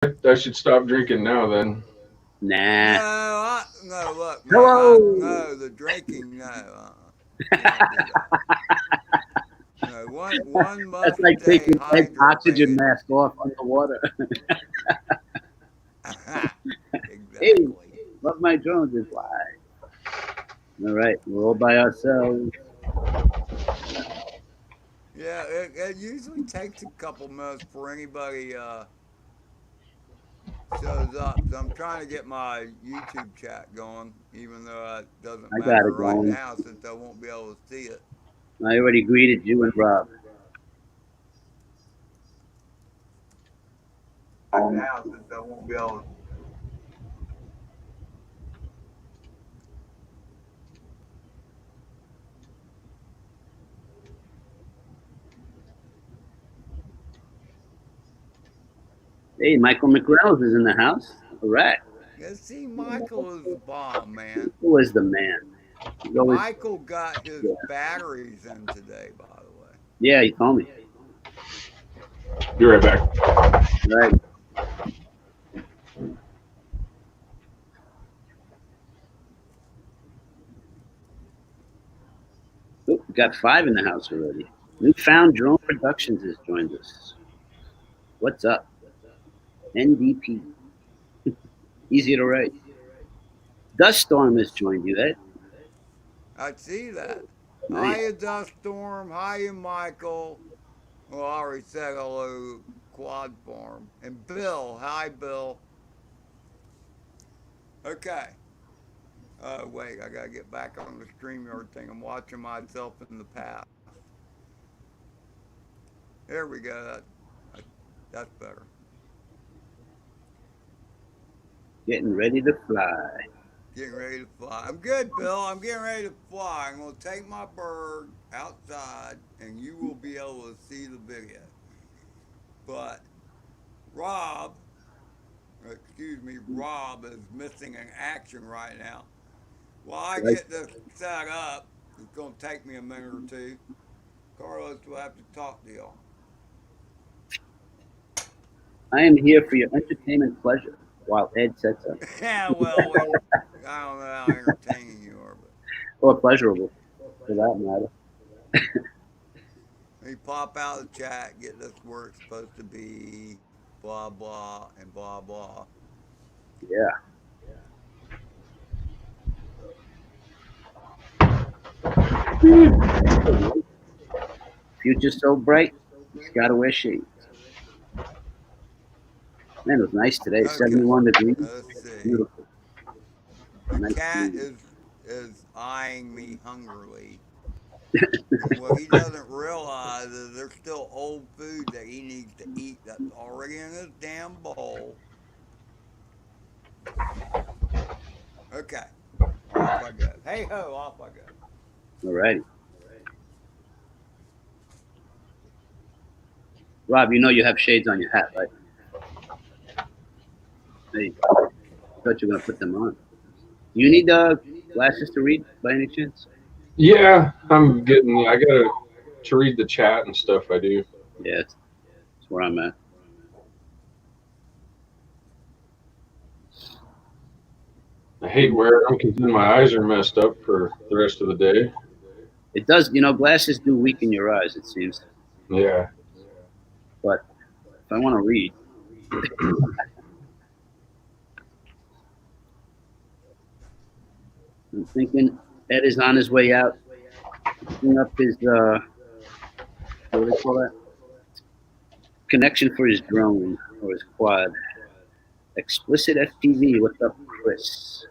I should stop drinking now then. Nah. No. Look, man. Hello. No, the drinking. No, you don't do that. No, one That's must like stay taking Ed's oxygen hydrated. mask off underwater. Hey, Exactly. love my drones is why. All right, we're all by ourselves. Yeah, it usually takes a couple minutes for anybody shows up. So I'm trying to get my YouTube chat going, even though it doesn't I got matter it right going. now since I won't be able to see it. I already greeted you and Rob. Right now since I won't be able to. Hey, Michael McReynolds is in the house. All right. Yeah, see, Michael is the bomb, man. Who is the man? He's always, Michael got his yeah. batteries in today, by the way. Yeah, he told me. Be right back. Right. Oh, we got five in the house already. Newfound Drone Productions has joined us. What's up? NDP. Easy to write. Dust Storm has joined you, Ed. I see that. Nice. Hiya, Dust Storm. Hiya, Michael. Well, I already said hello, Quad Farm. And Bill. Hi, Bill. Okay. Wait, I gotta get back on the StreamYard thing. I'm watching myself in the past. There we go. That, that's better. Getting ready to fly. Getting ready to fly. I'm good, Bill. I'm getting ready to fly. I'm gonna take my bird outside, and you will be able to see the video. But Rob, excuse me, Rob is missing in action right now. While I Right. get this set up, it's gonna take me a minute or two. Carlos will have to talk to y'all. I am here for your entertainment pleasure while Ed sets up. Yeah, well, when I don't know how entertaining you are, but Or pleasurable, for that matter. let me pop out of the chat, get this where it's supposed to be, blah blah and blah blah. Yeah. Future so bright, you just gotta wear shades. Man, it was nice today. Okay, 71 degrees. let's see. Beautiful. The Nice cat breeze. is eyeing me hungrily, and what he doesn't realize is there's still old food that he needs to eat that's already in his damn bowl. Okay, off I go. Hey ho, off I go. Alrighty. Rob, you know you have shades on your hat, right? There you go. I thought you were gonna put them on. Do you need glasses to read by any chance? Yeah, I'm getting. I gotta to read the chat and stuff. I do. Yeah, that's where I'm at. I hate wearing them because then my eyes are messed up for the rest of the day. It does, glasses do weaken your eyes, it seems. Yeah. But if I want to read, I'm thinking Ed is on his way out, picking up his, what do they call that? Connection for his drone or his quad. Explicit FPV, what's up, Chris?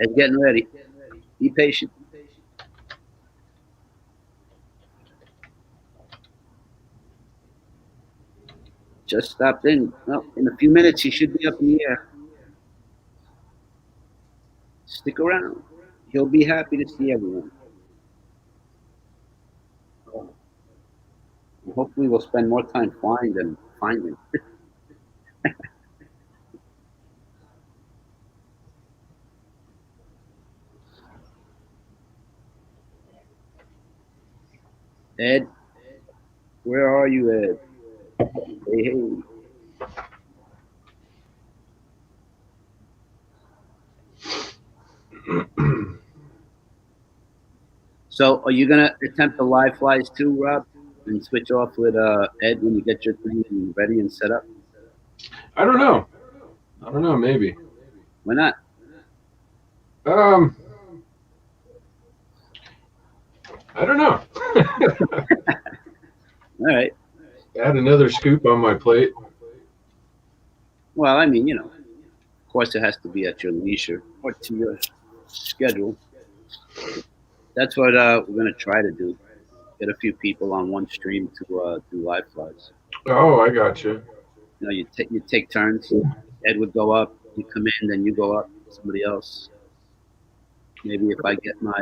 Ed's getting ready. Be patient. Just stopped in. Well, in a few minutes, he should be up in the air. Stick around. He'll be happy to see everyone. Hopefully, we'll spend more time flying than finding. Ed, where are you, Ed? Hey, hey. So, are you gonna attempt the live flies too, Rob, and switch off with Ed when you get your thing ready and set up? I don't know. I don't know. Maybe. Why not? Um, I don't know. All right. Add another scoop on my plate. Well, I mean, of course, it has to be at your leisure or to your schedule. That's what we're gonna try to do. Get a few people on one stream to do live flies. Oh, I got you. You take turns. Ed would go up, you come in, then you go up. Somebody else. Maybe if I get my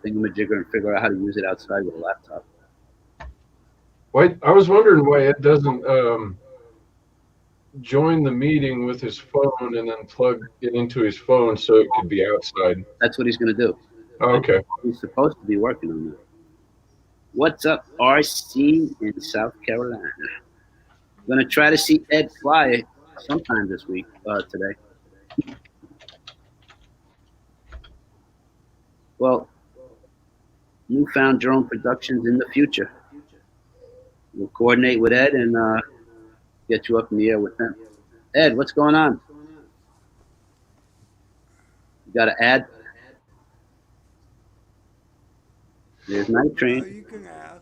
thingamajigger and figure out how to use it outside with a laptop. Why? I was wondering why Ed doesn't join the meeting with his phone and then plug it into his phone so it could be outside. That's what he's gonna do. Okay. He's supposed to be working on that. What's up, RC in South Carolina? Gonna try to see Ed fly sometime this week, today. Well, Newfound Drone Productions in the future. We'll coordinate with Ed and get you up in the air with him. Ed, what's going on? You got to add. There's Night No, Train. you can ask.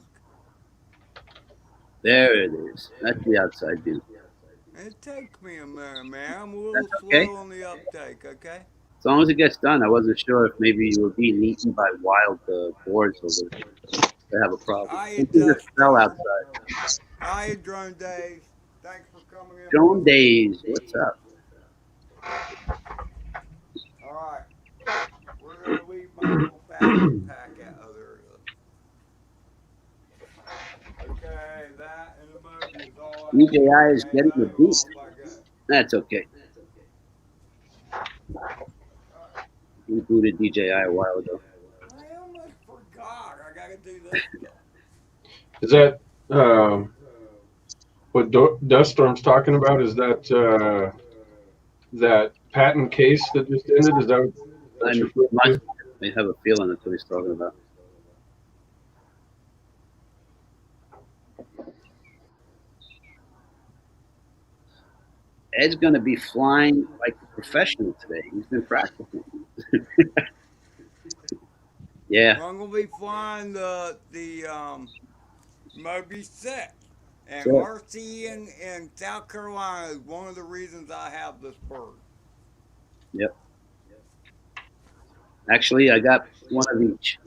There it is. That's the outside view. It takes me a minute, man. I'm a little That's okay. slow on the uptake, okay? As long as it gets done. I wasn't sure if maybe you were being eaten by wild boars over there. They have a problem. I This is a spell drone. outside. Hi, Drone Days. Thanks for coming in. Drone Days, what's up? All right. We're going to leave my little battery pack at other. Okay, that and emoji is all I DJI is have. getting the Ain't beat. that all I got? That's okay. We booted DJI a while ago. I almost forgot. I got to do this stuff. Is that what Dust Storm's talking about? Is that that patent case that just ended? Is that what that's referring to? I have a feeling that's what he's talking about. Ed's going to be flying like a professional today. He's been practicing. Yeah. I'm going to be flying the Mobula6. And Sure. RC in South Carolina is one of the reasons I have this bird. Yep. Actually, I got one of each,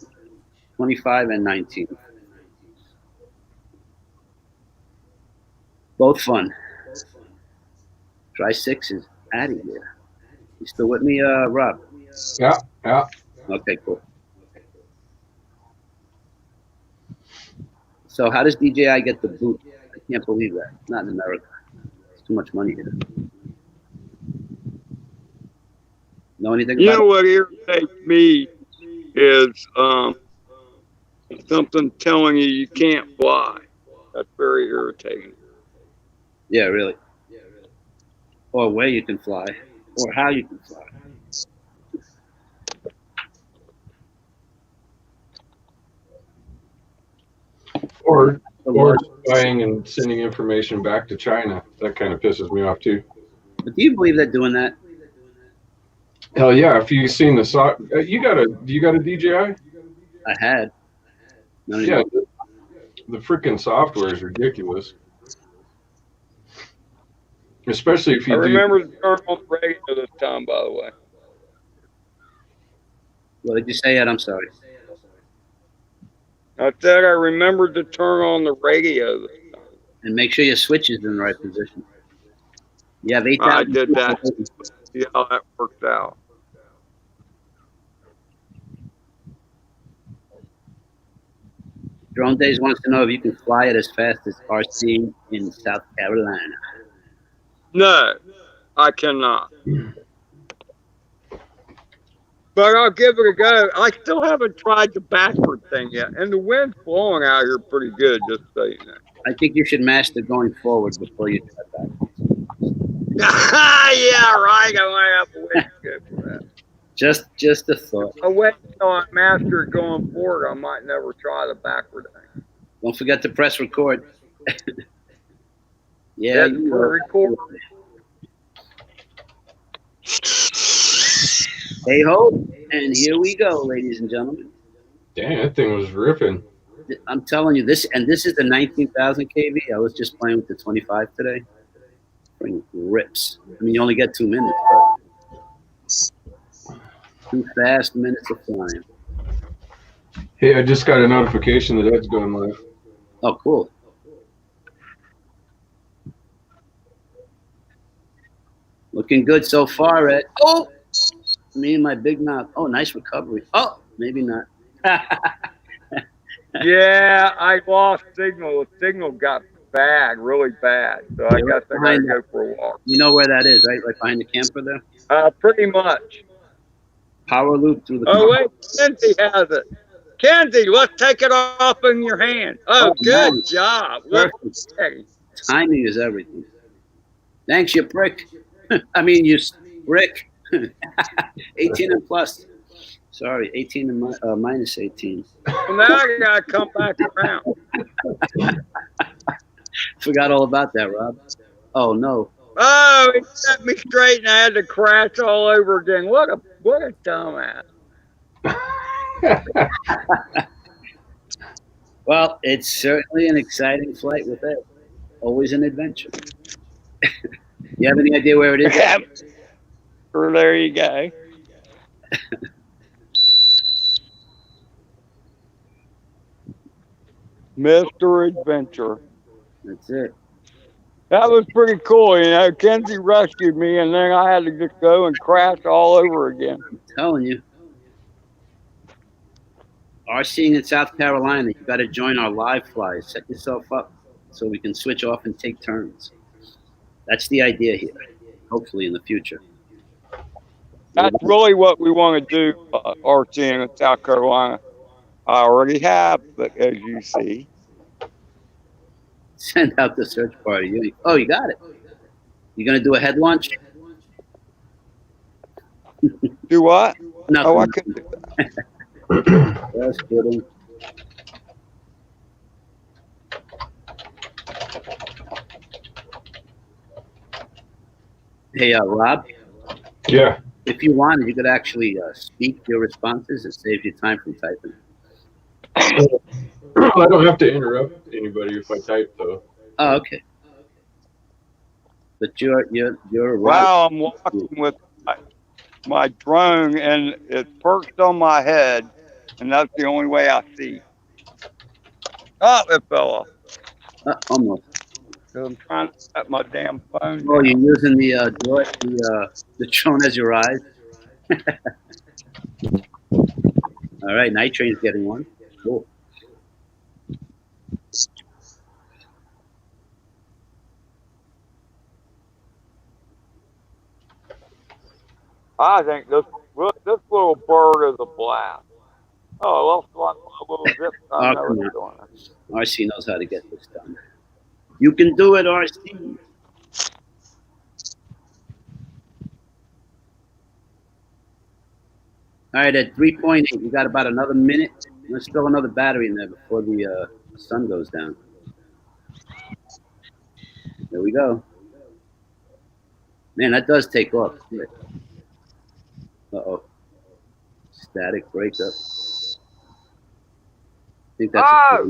25 and 19. Both fun. Try 6 is out of here. You still with me, Rob? Yeah, yeah. Okay, cool. So how does DJI get the boot? I can't believe that. Not in America. It's too much money here. Know anything You about know it? what irritates me is something telling you can't fly. That's very irritating. Yeah, really. Or where you can fly, or how you can fly. Or spying and sending information back to China. That kind of pisses me off too. But do you believe they're doing that? Hell yeah! If you've seen the do you got a DJI? I had. Not Yeah, anymore. the freaking software is ridiculous. Especially if I you do. remember the turn on the radio this time, by the way. What did you say, Ed? I'm sorry. I said I remembered to turn on the radio this time. And make sure your switch is in the right position. You have I 8,000. did that. See how that worked out. Drone Days wants to know if you can fly it as fast as RC in South Carolina. No, I cannot. But I'll give it a go. I still haven't tried the backward thing yet. And the wind's blowing out here pretty good, just so you know. I think you should master going forward before you try back. Yeah, right. I might have to wait to go for that. Just a thought. I'll wait until I master it going forward. I might never try the backward thing. Don't forget to press record. Yeah, Hit you for know. record. Hey ho, and here we go, ladies and gentlemen. Damn, that thing was ripping. I'm telling you this, and this is the 19,000 kV. I was just playing with the 25 today. Bring rips. I mean, you only get 2 minutes, but 2 fast minutes of flying. Hey, I just got a notification that that's going live. Oh, cool. Looking good so far, Ed. Oh, me and my big mouth. Oh, nice recovery. Oh, maybe not. Yeah, I lost signal. The signal got bad, really bad. So I guess I gotta go for a walk. You know where that is, right? Right behind the camper there? Pretty much. Power loop through the Oh, wait, Kenzie has it. Kenzie, let's take it off in your hand. Oh, good nice. job. Perfect. Timing is everything. Thanks, you prick. I mean, you brick. 18 and plus. Sorry, 18 and minus 18. Well, now I gotta come back around. Forgot all about that, Rob. Oh no. Oh, it set me straight and I had to crash all over again. What a dumbass. Well, it's certainly an exciting flight with Ed. Always an adventure. You have any idea where it is? Yeah. There you go. Mr. Adventure. That's it. That was pretty cool. You know, Kenzie rescued me, and then I had to just go and crash all over again. I'm telling you. Our seeing in South Carolina, you got to join our live flies. Set yourself up so we can switch off and take turns. That's the idea here. Hopefully in the future. That's really what we want to do, RCing in South Carolina. I already have, but as you see. Send out the search party. Oh, you got it. You going to do a head launch? Do what? Nothing. Oh, I couldn't do that. Just kidding. Hey, Rob? Yeah. If you wanted, you could actually speak your responses. It saves you time from typing. I don't have to interrupt anybody if I type, though. Oh, okay. But you're right. Wow, I'm walking with my drone, and it's perched on my head, and that's the only way I see. Oh, it fell off. Almost. So I'm trying to set my damn phone Oh, down. you're using the drone as your eyes. All right, Night Train's getting one. Cool. I think this little bird is a blast. Oh, I lost my little zip. I know it's doing it. RC knows how to get this done. You can do it, RC. All right, at 3.8, we got about another minute. Let's throw another battery in there before the sun goes down. There we go. Man, that does take off. Uh-oh. Static breakup. I think that's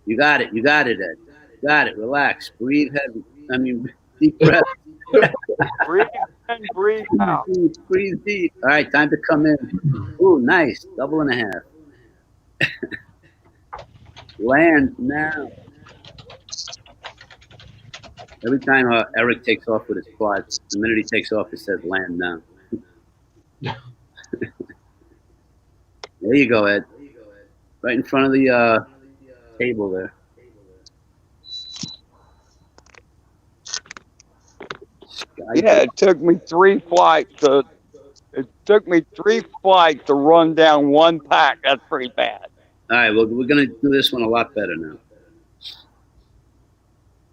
You got it. You got it, Ed. You got it. Relax. Breathe heavy. I mean, deep breath. Breathe in, breathe out. Breathe deep. All right, time to come in. Ooh, nice. Double and a half. Land now. Every time Eric takes off with his quads, the minute he takes off, it says land now. There you go, Ed. Right in front of the table there. Yeah, it took me 3 flights to run down one pack. That's pretty bad. All right, well, we're going to do this one a lot better now.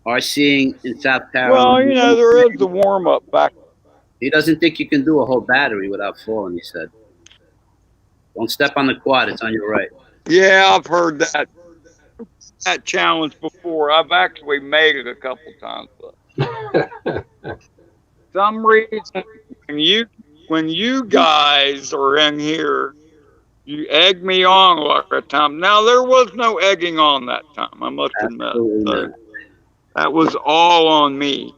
Are seeing in South Carolina. Well, you know, there is the warm-up back He doesn't think you can do a whole battery without falling, he said. Don't step on the quad, it's on your right. Yeah, I've heard that challenge before. I've actually made it a couple times, but some reason when you guys are in here, you egg me on a lot of time. Now there was no egging on that time, I must admit. Absolutely So not. that was all on me.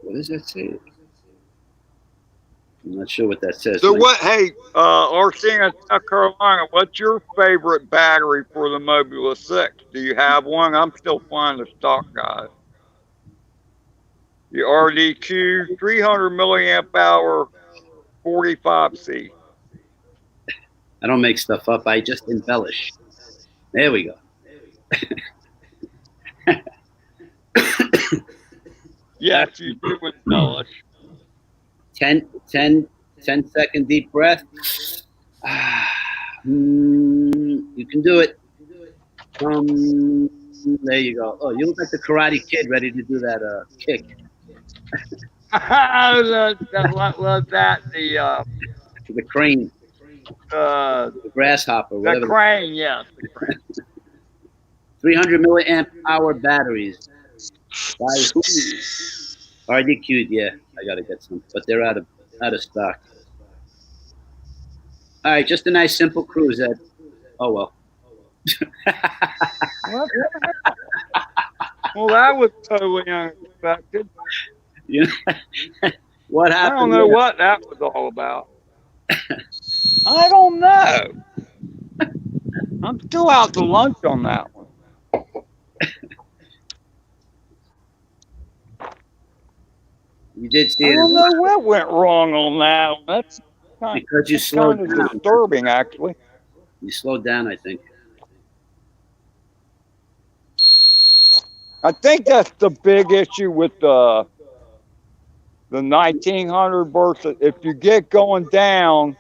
What does that say? I'm not sure what that says. So what? Hey, RC in South Carolina, what's your favorite battery for the Mobula6? Do you have one? I'm still flying the stock guys. The RDQ 300 milliamp hour 45C. I don't make stuff up. I just embellish. There we go. Yes, you do embellish. 10 second deep breath. You can do it. There you go. Oh, you look like the Karate Kid ready to do that kick. Was that The crane. The grasshopper. The crane, yes. The crane. 300 milliamp hour batteries. By who? RDQ'd, yeah. I gotta get some, but they're out of stock. All right, just a nice simple cruise, Ed. Oh well. Well, that was totally unexpected. You know, what happened? I don't know what that was all about. I don't know. I'm still out to lunch on that one. You did see it. I don't know what went wrong on that one. That's because you slowed down. Disturbing, actually. You slowed down, I think. I think that's the big issue with the 1900 versus if you get going down,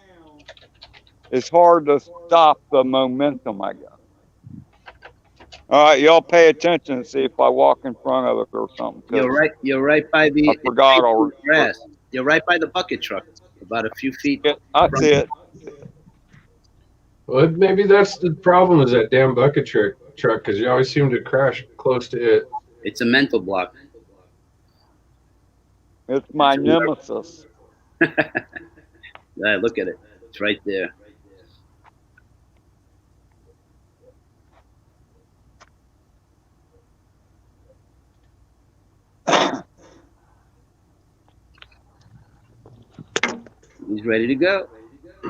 it's hard to stop the momentum, I guess. All right, y'all pay attention and see if I walk in front of it or something. You're right by the. I forgot already. Grass. You're right by the bucket truck, about a few feet. Yeah, I see it. Well, maybe that's the problem, is that damn bucket truck, because you always seem to crash close to it. It's a mental block. It's my nemesis. Yeah, look at it. It's right there. He's ready to go.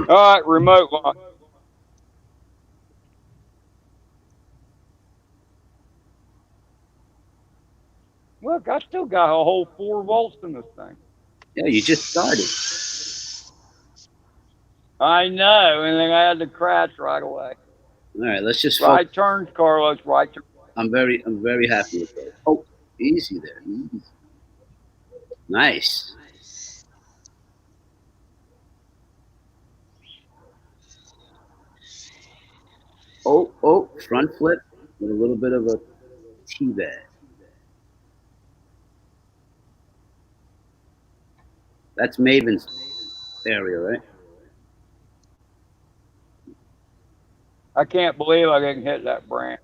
All right, remote lock. Look, I still got a whole 4 volts in this thing. Yeah, you just started. I know, and then I had to crash right away. All right, let's just right turns, Carlos. Right turns. I'm very happy with that. Oh, easy there. Easy. Nice. Oh, front flip with a little bit of a T-bag. That's Maven's area, right? I can't believe I didn't hit that branch.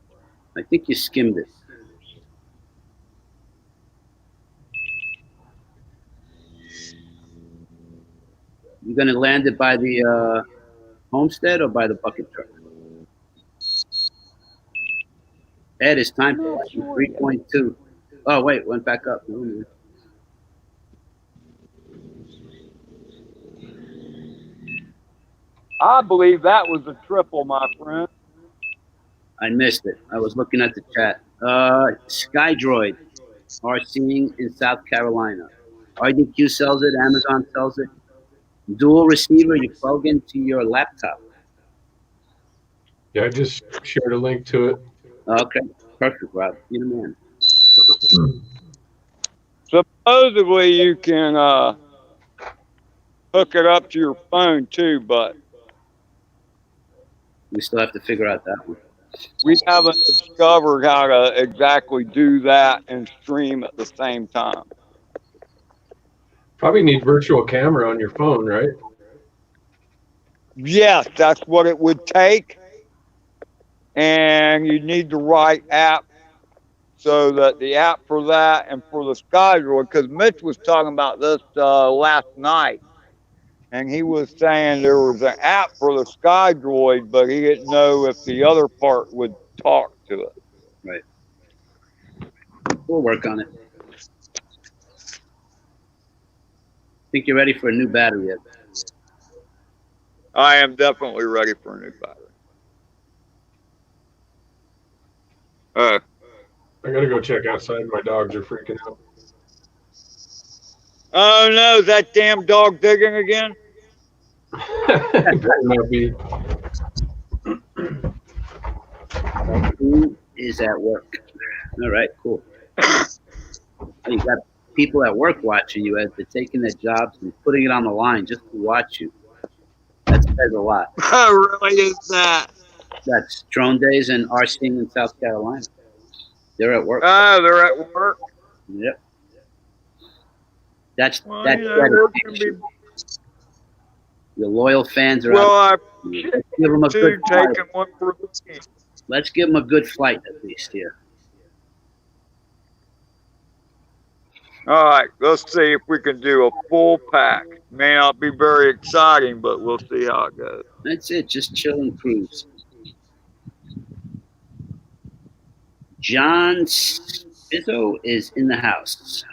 I think you skimmed it. You gonna land it by the homestead or by the bucket truck? Ed, it's time for 3.2. Oh wait, went back up. No. I believe that was a triple, my friend. I missed it. I was looking at the chat. SkyDroid are seeing in South Carolina. RDQ sells it. Amazon sells it. Dual receiver. You plug into your laptop. Yeah, I just shared a link to it. Okay, perfect, Rob. You're the man. Supposedly you can hook it up to your phone too, but we still have to figure out that one. We haven't discovered how to exactly do that and stream at the same time. Probably need virtual camera on your phone, right? Yes, that's what it would take. And you need the right app so that the app for that and for the SkyDroid, because Mitch was talking about this last night, and he was saying there was an app for the SkyDroid, but he didn't know if the other part would talk to it. Right. We'll work on it. Think you're ready for a new battery yet? I am definitely ready for a new battery. I gotta go check outside. My dogs are freaking out. Oh no, is that damn dog digging again? It better not be. Who is at work? All right, cool. You got people at work watching you as they're taking their jobs and putting it on the line just to watch you. That says a lot. Oh, really is that? That's Drone Days and RC in South Carolina. They're at work. Oh, they're at work. Yep. That's Well, that's you know, work can be. Your loyal fans are Well, out. I Let's give them a good flight. taking one for the team. Let's give them a good flight at least here. All right, let's see if we can do a full pack. May not be very exciting, but we'll see how it goes. That's it. Just chill and cruise. John Spizzo is in the house.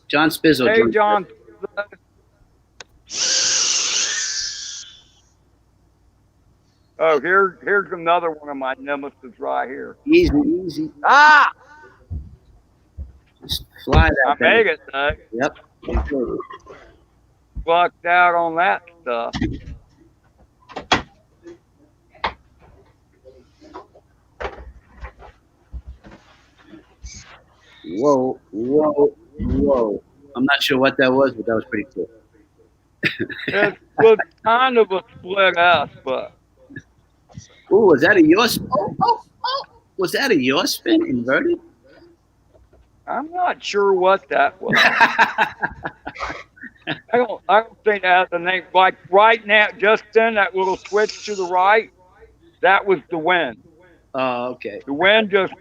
John Spizzo. Hey, John. Oh, here's another one of my nemesis right here. Easy, easy. Ah! Just fly that I thing. made it, though. Yep. Lucked out on that stuff. Whoa, whoa, whoa. I'm not sure what that was, but that was pretty cool. It was kind of a split S, but Ooh, was that a yaw spin? Oh. Was that a yaw spin inverted? I'm not sure what that was. I don't think that has a name. Like right now, just then, that little switch to the right, that was the wind. Oh, okay. The wind just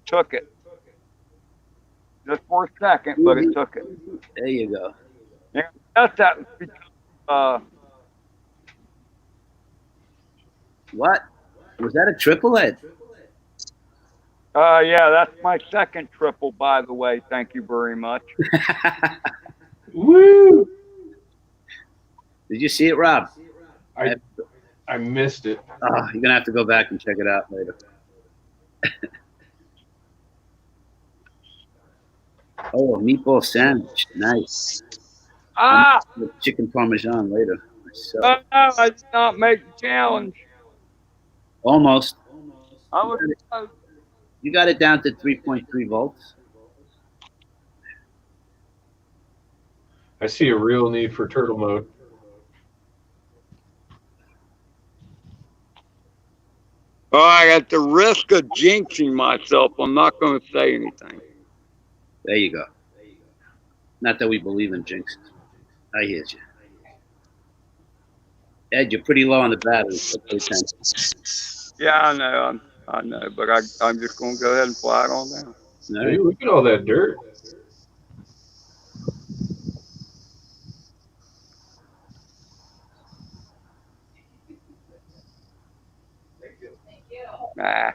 took it. Just for a second, but it took it. There you go. Yeah, that's that. What? Was that a triple head? Yeah, that's my second triple, by the way. Thank you very much. Woo! Did you see it, Rob? I missed it. Oh, you're gonna have to go back and check it out later. Oh, a meatball sandwich. Nice. Ah! With chicken parmesan later. So, Oh, no, I did not make the challenge. almost. I was. You got it down to 3.3 volts. I see a real need for turtle mode. All right, at the risk of jinxing myself, I'm not going to say anything. There you go. Not that we believe in jinxes. I hear you. Ed, you're pretty low on the battery. So pay attention. Yeah, I know, but I'm just going to go ahead and fly it on down. All Hey, right. look at all that dirt. Nah.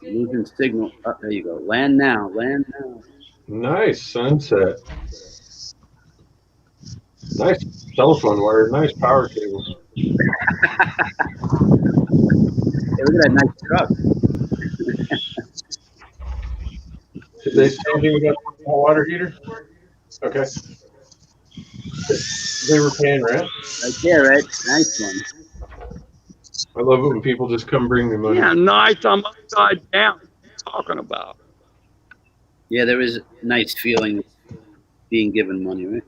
Losing signal. Oh, there you go. Land now. Land now. Nice sunset. Nice telephone wire. Nice power cable. Hey, look at that nice truck. Did they say anything about the water heater? Okay. They were paying rent. Right there, Ed. Nice one. I love it when people just come bring me money. Yeah, nice. I'm upside down. What are you talking about? Yeah, there is a nice feeling being given money, right?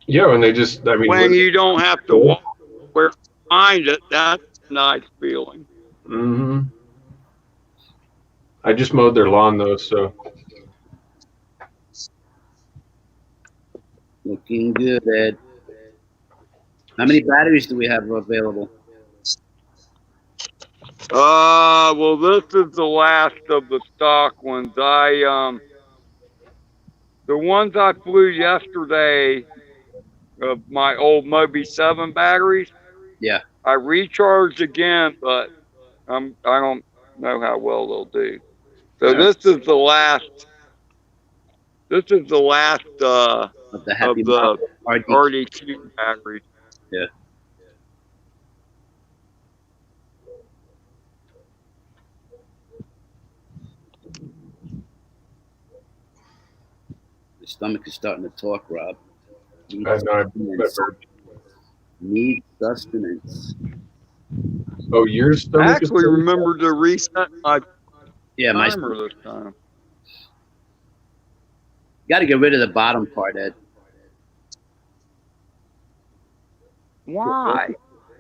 Yeah, when they just, I mean, When you don't have to walk where to find it, nice feeling. Mm-hmm. I just mowed their lawn though, so Looking good, Ed. How many batteries do we have available? Well, this is the last of the stock ones. The ones I flew yesterday of my old Mobi 7 batteries. Yeah. I recharged again, but I don't know how well they'll do. So Yeah. this is the last. This is the last Of the Happy of the RDQ. RDQ batteries. Yeah. The stomach is starting to talk, Rob. I know. Need sustenance. Oh, your I stomach is actually talking? remembered to reset my Yeah, my timer this time. got to get rid of the bottom part, Ed. Why?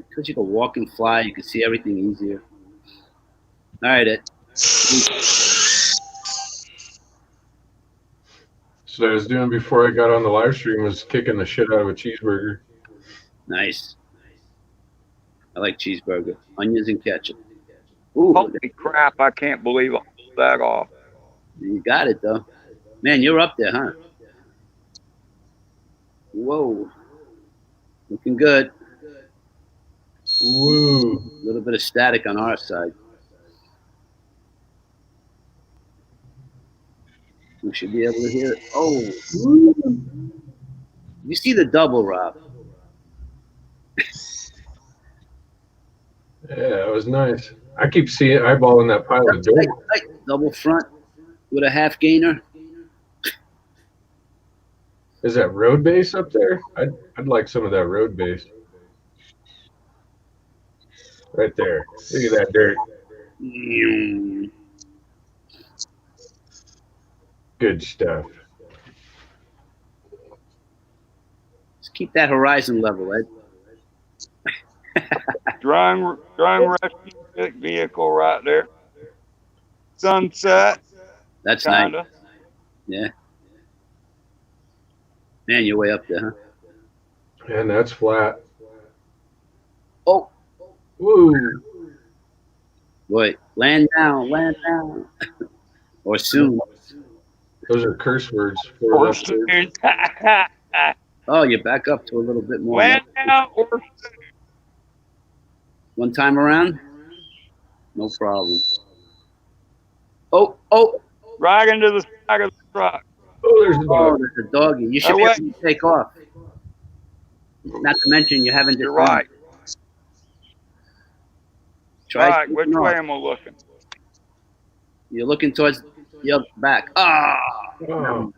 Because you can walk and fly, you can see everything easier. All right, Ed. So what I was doing before I got on the live stream was kicking the shit out of a cheeseburger. Nice. I like cheeseburger, onions and ketchup. Ooh, Holy crap! I can't believe I pulled that off. you got it though. Man, you're up there, huh? Whoa. Looking good. Woo. A little bit of static on our side. We should be able to hear it. Oh. You see the double, Rob? Yeah, that was nice. I keep seeing eyeballing that pile of dirt. Right. Double front with a half gainer. Is that road base up there? I'd like some of that road base. Right there. Look at that dirt. Good stuff. Just keep that horizon level, Ed. Drone rescue vehicle right there. Sunset. That's Kinda. nice. Yeah. Man, you're way up there, huh? And that's flat. Oh. Woo. Boy, land down. Or soon. Those are curse words for that. Oh, you're back up to a little bit more. Land down or One time around? No problem. Oh. right into the side of the truck. Oh, there's the Oh, dog. there's a doggy. You should be able to take off. Not to mention you haven't. You're right. Try right. Which way am I looking? You're looking towards your back. Ah. Oh.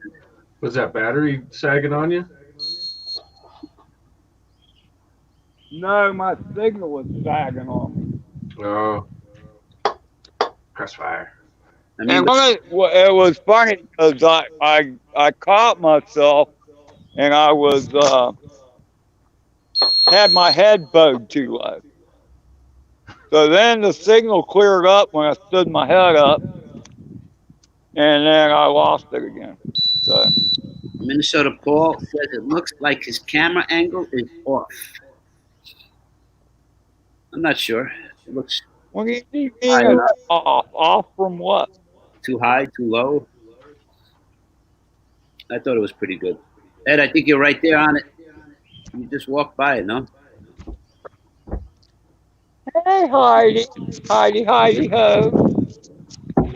Was that battery sagging on you? No, my signal was sagging on me. Oh. Crossfire. I mean, And it was funny because I caught myself and I was had my head bowed too low. So then the signal cleared up when I stood my head up, and then I lost it again. So Minnesota Paul says it looks like his camera angle is off. I'm not sure. It looks what do you mean it's off? Off from what? too high, too low. I thought it was pretty good. Ed, I think you're right there on it. You just walked by it, no? Hey, Heidi ho.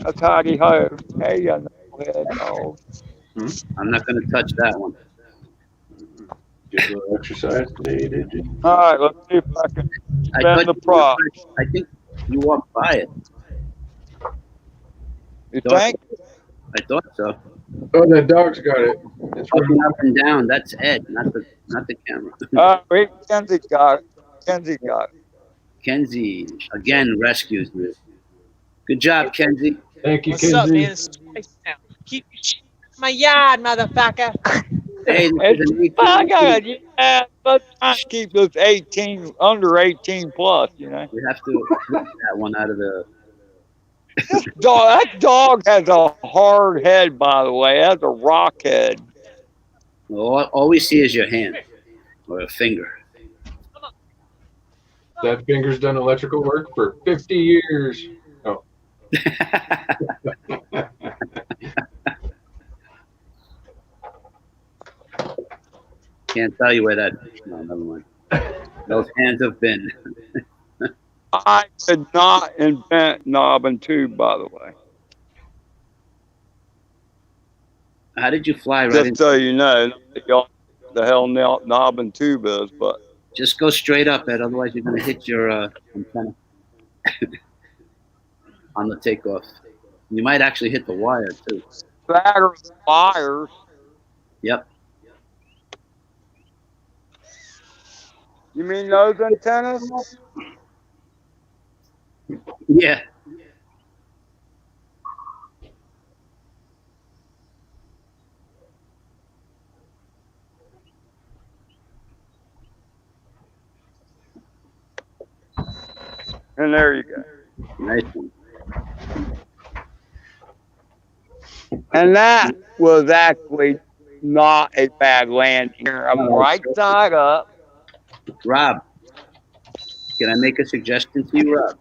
That's Heidi ho. Hey, you head dog. I'm not going to touch that one. Did you go exercise today, did you? All right, let's see if I can bend the prop. I think you walked by it. You think? I thought so. Oh, that dog's got it. It's Up and down. That's Ed, not the camera. Kenzie got it. Kenzie again rescues you. Good job, Kenzie. Thank you, What's up, Kenzie. man? It's twice now. Keep your shit in my yard, motherfucker. Hey, this is I got it. Yeah. let's try to keep this 18 under 18 plus. You know, We have to get that one out of the. that dog has a hard head. By the way, it has a rock head. All we see is your hand or a finger. That finger's done electrical work for 50 years. Oh. Can't tell you where that. No, never mind. Those hands have been. I did not invent knob and tube, by the way. How did you fly right Just in? so you know, the hell knob and tube is, but Just go straight up, Ed. Otherwise, you're going to hit your antenna on the takeoff. You might actually hit the wire too. battery wires. Yep. You mean those antennas? Yeah. And there you go. Nice one. And that was actually not a bad landing. I'm right side up. Rob, can I make a suggestion to you, Rob?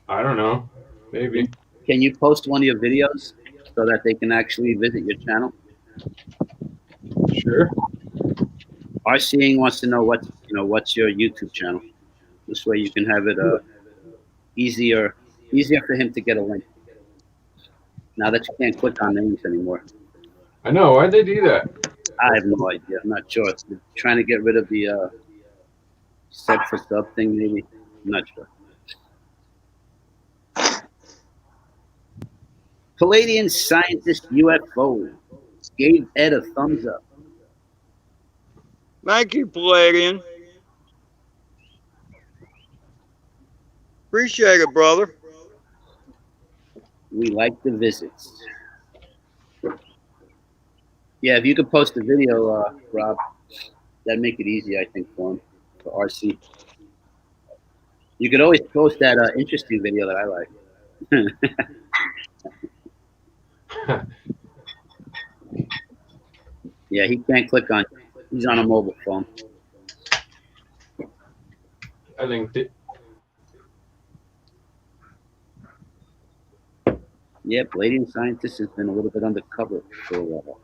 I don't know. Maybe. Can you post one of your videos so that they can actually visit your channel? Sure. RCing wants to know what's your YouTube channel. This way you can have it easier for him to get a link. Now that you can't click on names anymore. I know. Why'd they do that? I have no idea. I'm not sure. They're trying to get rid of the sub for sub thing, maybe. I'm not sure. Palladian scientist UFO gave Ed a thumbs up. Thank you, Palladian. Appreciate it, brother. We like the visits. Yeah, if you could post a video, Rob, that'd make it easy, I think, for him, for RC. You could always post that interesting video that I like. Yeah, he can't click on. He's on a mobile phone. I think Yeah, Palladian scientist has been a little bit undercover for a while.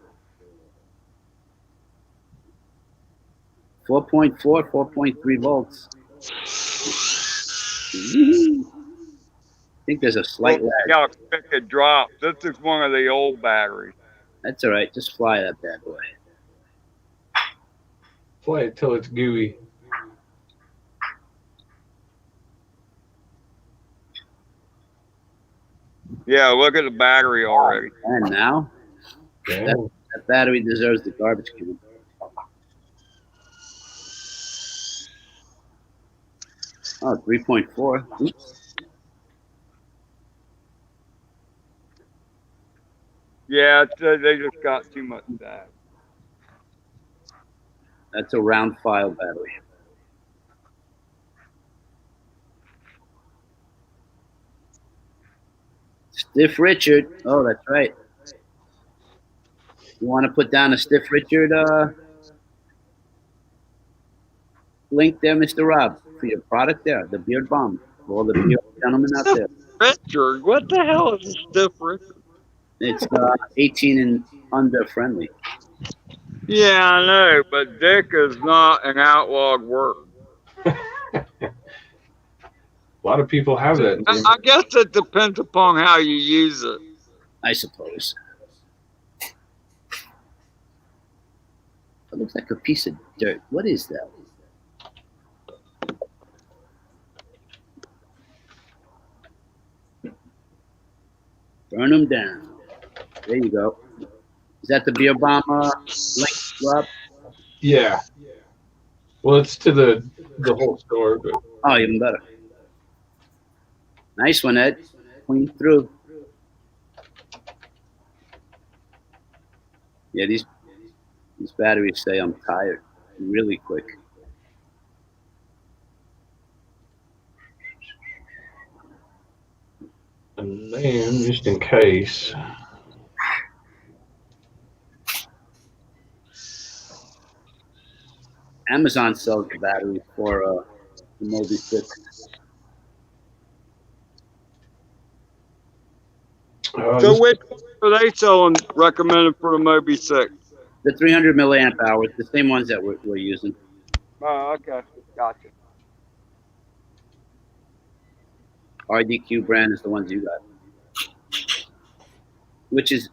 4.4, 4.3 volts. I think there's a slight lag. How quick it drops. This is one of the old batteries. That's all right. Just fly that bad boy. fly it till it's gooey. Yeah, look at the battery already. And now, Damn. that battery deserves the garbage can. Oh, 3.4. Oops. Yeah, they just got too much of that. That's a round file battery. Stiff Richard. Oh, that's right. You want to put down a Stiff Richard link there, Mr. Rob, for your product there, the beard bomb, for all the beard gentlemen out there. Richard, what the hell is a Stiff Richard? It's 18 and under friendly. Yeah, I know, but Dick is not an outlawed word. A lot of people have that. I guess it depends upon how you use it. I suppose. It looks like a piece of dirt. What is that? Burn them down. There you go. Is that the beer bomb link, Rob? Yeah. Well, it's to the whole store, but Oh, even better. Nice one, Ed. Clean through. Yeah, these batteries say I'm tired really quick. And just in case. Amazon sells the batteries for the Mobi6. So which one are they selling recommended for the Mobi 6? The 300 milliamp hours, the same ones that we're using. Oh, okay. Gotcha. RDQ brand is the ones you got, which is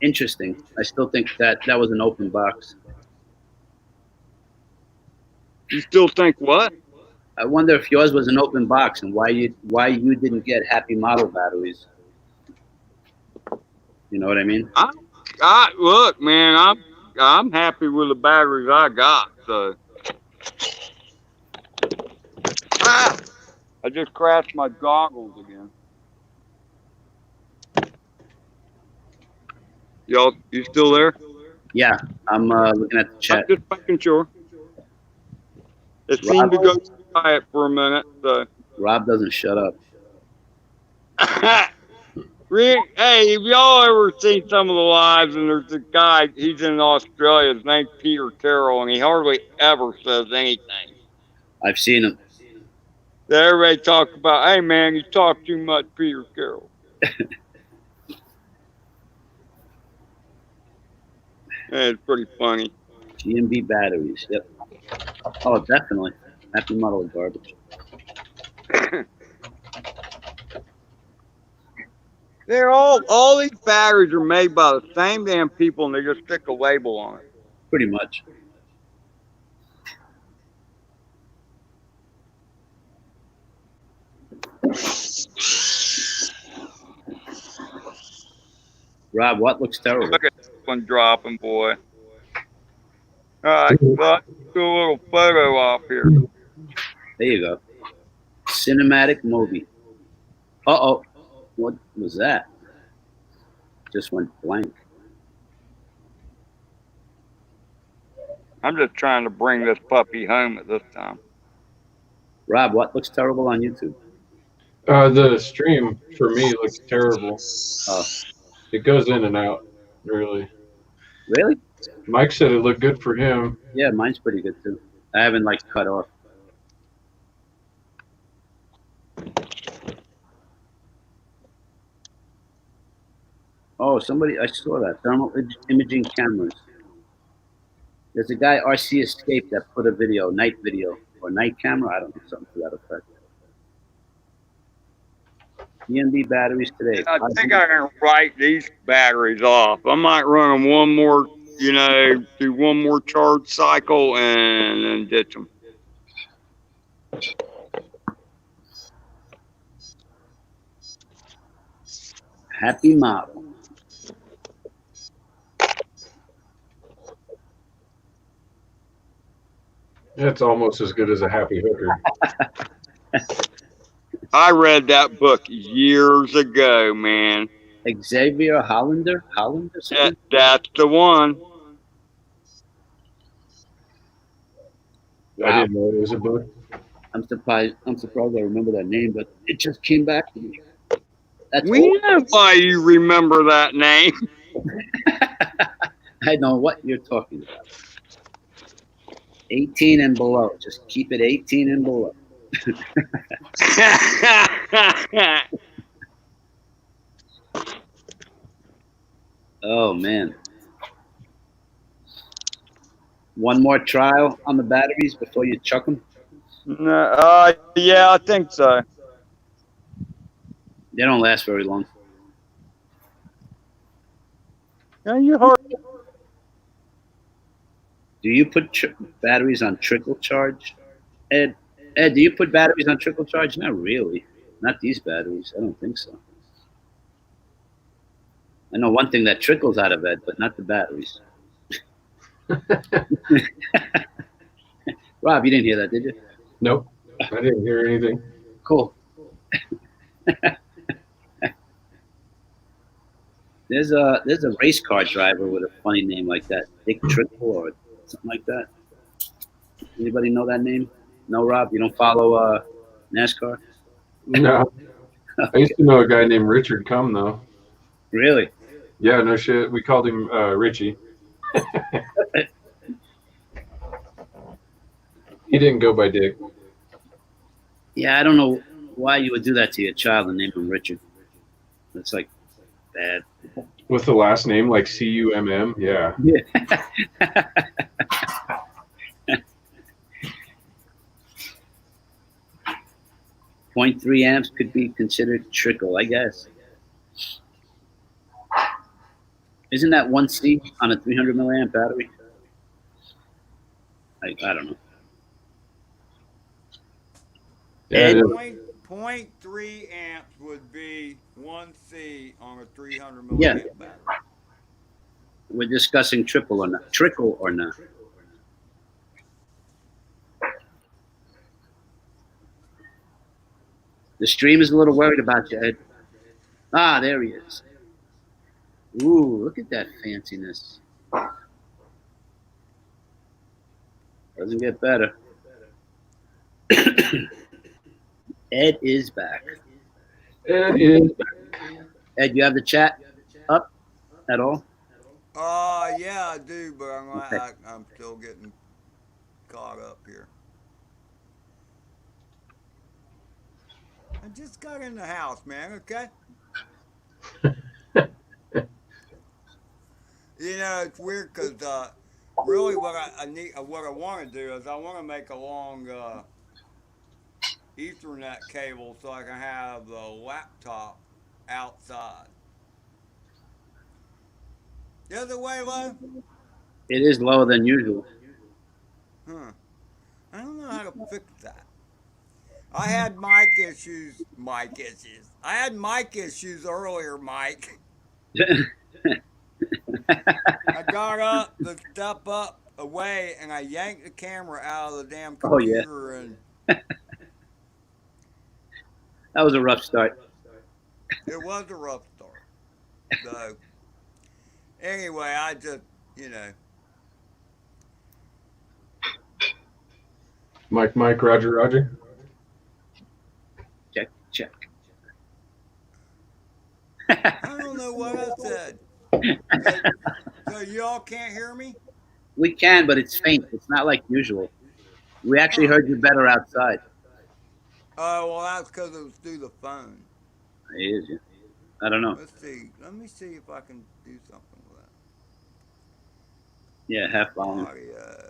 interesting. I still think that was an open box. You still think what? I wonder if yours was an open box and why you didn't get happy model batteries. You know what I mean? I look, man, I'm happy with the batteries I got. So I just crashed my goggles again. Y'all, you still there? Yeah, I'm looking at the I'm chat. just making sure. It seemed to go quiet for a minute. So. Rob doesn't shut up. Hey, if y'all ever seen some of the lives, and there's a guy, he's in Australia, his name's Peter Carroll, and he hardly ever says anything. I've seen him. Everybody talks about, hey man, you talk too much, Peter Carroll. It's pretty funny. GMB batteries. Yep. Oh, definitely. Happy model garbage. They're all these batteries are made by the same damn people, and they just stick a label on it. Pretty much. Rob, what looks terrible? Look at this one dropping, boy. All right, well, do a little photo op here. There you go. Cinematic Mobi. Uh-oh. What was that? Just went blank. I'm just trying to bring this puppy home at this time. Rob, what looks terrible on YouTube? The stream for me looks terrible. Oh. It goes in and out, really. Really? Mike said it looked good for him. Yeah, mine's pretty good too. I haven't like cut off. Oh, somebody, I saw that. Thermal imaging cameras. There's a guy, RC Escape, that put a video, night video, or night camera, I don't know, something to that effect. EMB batteries today. I think I can write these batteries off. I might run them one more, do one more charge cycle and then ditch them. Happy model. It's almost as good as a happy hooker. I read that book years ago, man. Xavier Hollander? That's the one. Wow. I didn't know it was a book. I'm surprised I remember that name, but it just came back to me. We know why you remember that name. I know what you're talking about. 18 and below. Just keep it 18 and below. Oh, man. One more trial on the batteries before you chuck them? Yeah, I think so. They don't last very long. Yeah, you heard. Do you put batteries on trickle charge? Ed, do you put batteries on trickle charge? Not really. Not these batteries. I don't think so. I know one thing that trickles out of Ed, but not the batteries. Rob, you didn't hear that, did you? Nope, I didn't hear anything. Cool. There's a race car driver with a funny name like that, Dick Trickle or something like that. Anybody know that name? No, Rob, you don't follow NASCAR? No. I used to know a guy named Richard Cum though. Really? Yeah, no shit. We called him Richie. He didn't go by Dick. Yeah, I don't know why you would do that to your child and name him Richard. That's like bad. With the last name like Cumm. Yeah. Yeah. 0.3 amps could be considered trickle, I guess. Isn't that 1C on a 300 milliamp battery? I don't know. Yeah, Ed, it is. 0.3 amps would be 1C on a 300 Yeah. milliamp battery. We're discussing trickle or not. Trickle or not. The stream is a little worried about you, Ed. Ah, there he is. Ooh, look at that fanciness. Doesn't get better. Ed is back. It is. Ed, you have the chat up at all? Yeah, I do, but Okay. I'm still getting caught up here. I just got in the house, man. Okay. You know, it's weird because really what I need, what I want to do is I want to make a long Ethernet cable so I can have the laptop outside. The other way, low? It is lower than usual. Huh. I don't know how to fix that. I had mic issues. Mic issues. I had mic issues earlier, Mike. I got up to step up away and I yanked the camera out of the damn Oh, yeah. computer and That was a rough start. it was a rough start. So anyway, I just, you know. Mike, Roger, Roger. Check. I don't know what I said. So you all can't hear me? We can, but it's faint. It's not like usual. We actually heard you better outside. Oh, well, that's because it was through the phone. It is, yeah. I don't know. Let's see. Let me see if I can do something with that. Yeah, half volume. Audio.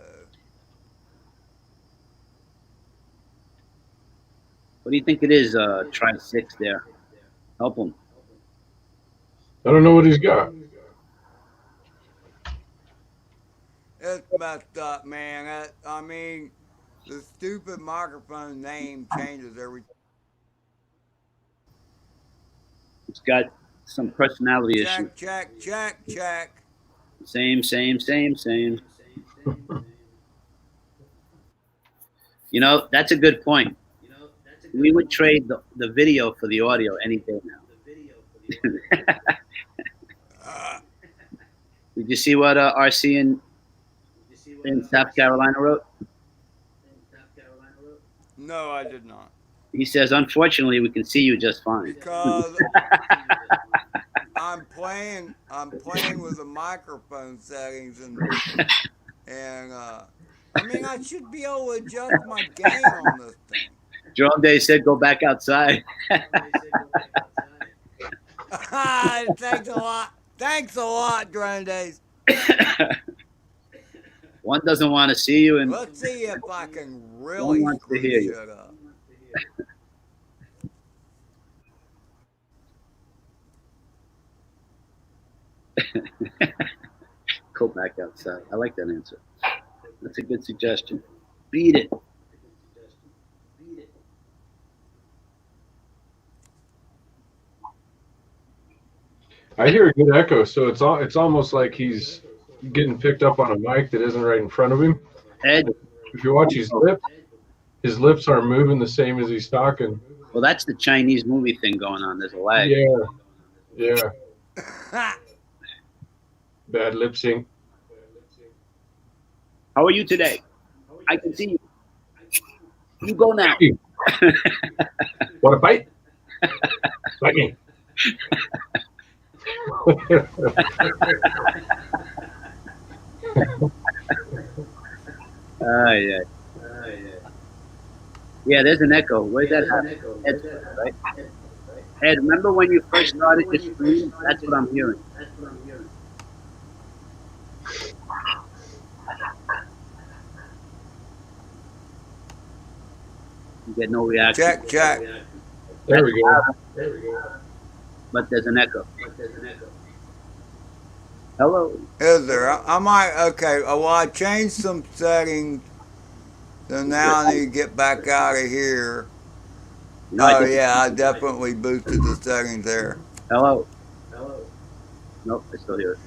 What do you think it is? Try 6 there. Help him. I don't know what he's got. It's messed up, man. I mean, the stupid microphone name changes every. It's got some personality issue. Check. Same. You know, that's a good point. We would trade the video for the audio any day now. Did you see what RC in South Carolina wrote? No, I did not. He says, unfortunately, we can see you just fine. Because I'm playing with the microphone settings and I mean I should be able to adjust my gain on this thing. Jerome Day said, go back outside. Thanks a lot, Drone Days. One doesn't want to see you, and Let's see if I can really wants to screw hear you. shit up. go back outside. I like that answer. That's a good suggestion. Beat it. I hear a good echo, so it's almost like he's getting picked up on a mic that isn't right in front of him. Ed, If you watch his lips aren't moving the same as he's talking. well, that's the Chinese movie thing going on. There's a lag. Yeah. Bad lip sync. How are you today? I can see you. You go now. Want a bite? Like me. Yeah. Yeah, there's an echo. Where's that happen? Ed, right? Ed, remember when you first started your stream? That's what I'm hearing. You get no reaction. Check, check. There we go. But there's an echo. Hello. Is there? I might. Okay. Well, I changed some settings, so now I need to get back out of here. You know, I Oh think. yeah, I definitely boosted the settings there. Hello. Nope, I still hear it.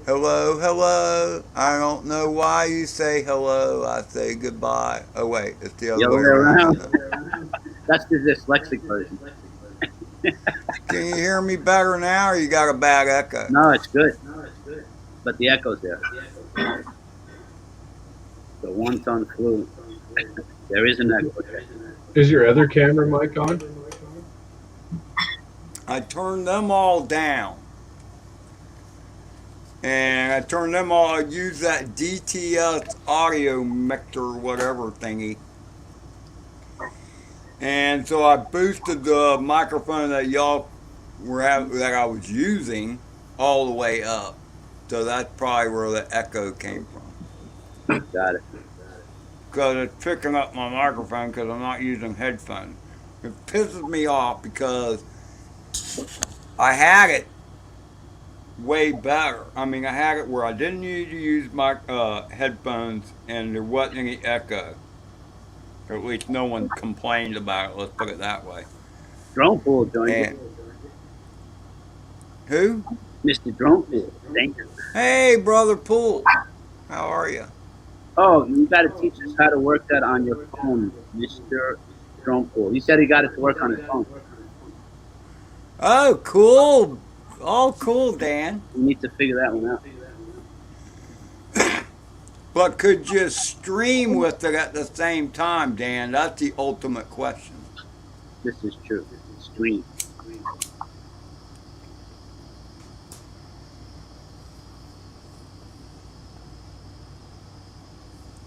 Hello, hello. I don't know why you say hello. I say goodbye. Oh wait, it's the The other other way way around. around. That's the dyslexic version. Can you hear me better now, or you got a bad echo? No, it's good. But the echo's there. The one-ton flu. There is an echo. Is your other camera mic on? I turned them all down. And I turned them all, I used that DTS audio mixer, whatever thingy. And so I boosted the microphone that y'all were that I was using all the way up. So that's probably where the echo came from. Got it. Because it's picking up my microphone because I'm not using headphones. It pisses me off because I had it way better. I mean, I had it where I didn't need to use my headphones and there wasn't any echo. Or at least no one complained about it, let's put it that way. Drone pool joined And you. who? Mr. Drone pool. Thank you. Hey, Brother Pool. How are you? Oh, you got to teach us how to work that on your phone, Mr. Drone pool. He said he got it to work on his phone. Oh, cool. All cool, Dan. We need to figure that one out. But could you stream with it at the same time, Dan? That's the ultimate question. This is true. Stream.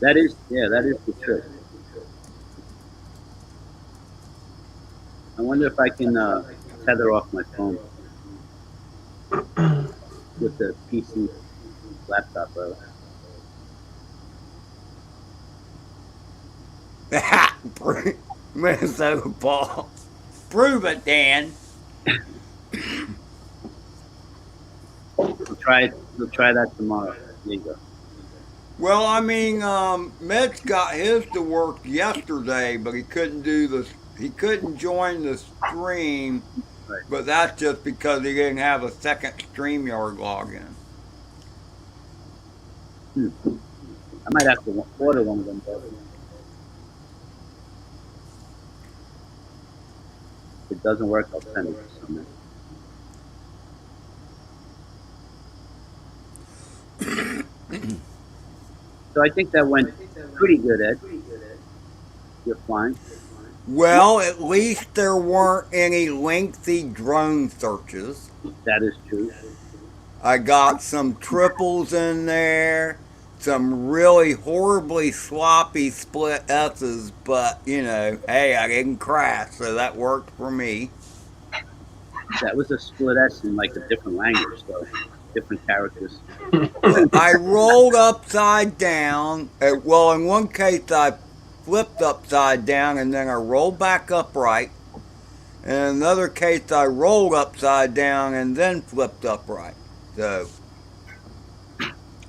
That is the trick. I wonder if I can tether off my phone with the PC laptop, bro. Minnesota Paul. Prove it, Dan. We'll try it. We'll try that tomorrow. There you go. Well, I mean, Mitch got his to work yesterday, but he couldn't do the. He couldn't join the stream, Right. but that's just because he didn't have a second StreamYard login. I might have to order one of them, bro. If it doesn't work, I'll send it to someone. So I think that went pretty good, Ed. You're fine. Well, at least there weren't any lengthy drone searches. That is true. I got some triples in there, some really horribly sloppy split S's, but you know, hey, I didn't crash, so that worked for me. That was a split S in like a different language, though. Different characters. I rolled upside down. Well, in one case, I flipped upside down and then I rolled back upright. In another case, I rolled upside down and then flipped upright. So,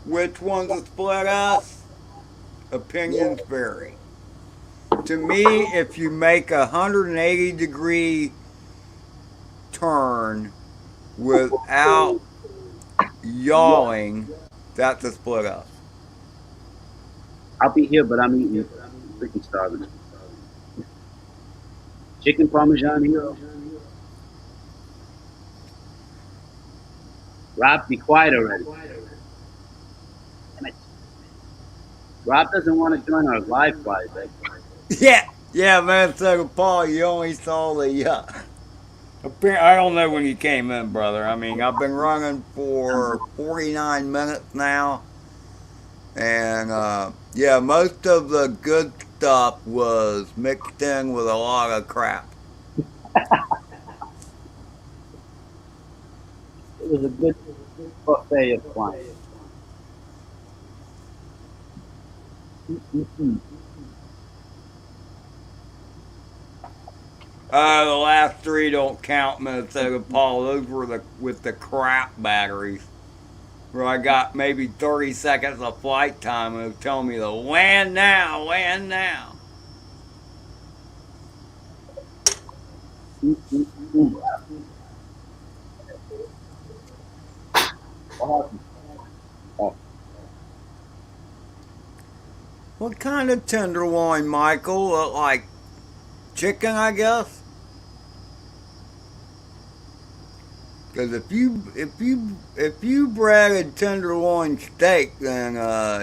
which one's a split S? Opinions vary. To me, if you make a 180-degree turn without yawing, that's a split up. I'll be here, but I'm eating freaking starving. Chicken Parmesan hero. Rob, be quiet already. Damn it. Rob doesn't want to join our live fight, right? Yeah, man, so Paul, you only saw the I don't know when you came in, brother. I mean, I've been running for 49 minutes now. And yeah, most of the good stuff was mixed in with a lot of crap. It was a good buffet of flying. Mm-mm. The last three don't count Minnesota Paul. Those were with the crap batteries. Where I got maybe 30 seconds of flight time and it was telling me to land now, land now. Mm-mm. What happened? Oh, What kind of tenderloin, Michael? Like chicken, I guess? Because if you breaded tenderloin steak, then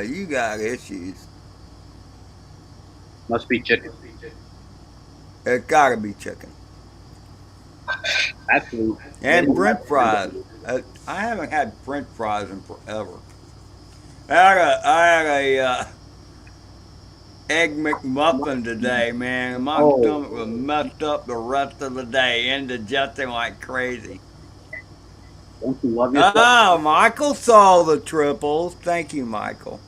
you got issues. must be chicken. It gotta be chicken Actually, they and don't French have fries. chicken. I haven't had French fries in forever. I had a egg McMuffin today, man, and my Oh, stomach was messed up the rest of the day, indigesting like crazy. don't you love yourself? Oh, Michael saw the triples. Thank you, Michael.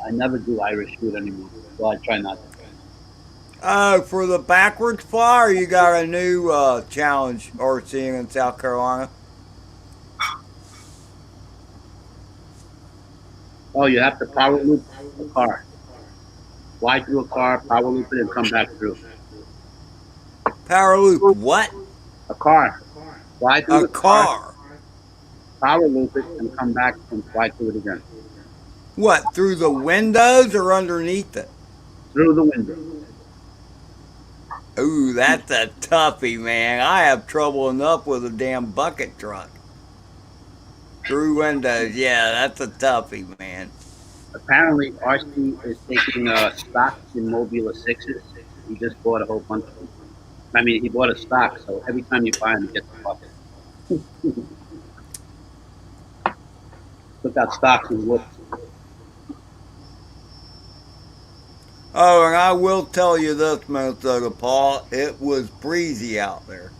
I never do Irish food anymore. Well, I try not to. Oh, for the backwards flyer, you got a new challenge or seeing in South Carolina. Oh, you have to power loop a car. Fly through a car, power loop it, and come back through. Power loop what? A car. Fly through A the car, car. power loop it, and come back and fly through it again. What, through the windows or underneath it? Through the window. Ooh, that's a toughie, man. I have trouble enough with a damn bucket truck. Through windows, yeah, that's a toughie, man. Apparently, RC is taking stocks in Mobula 6s. He just bought a whole bunch of them. I mean, he bought a stock, so every time you buy him, he gets a bucket. Took out stocks and looked. Oh, and I will tell you this, Minnesota Paul, it was breezy out there.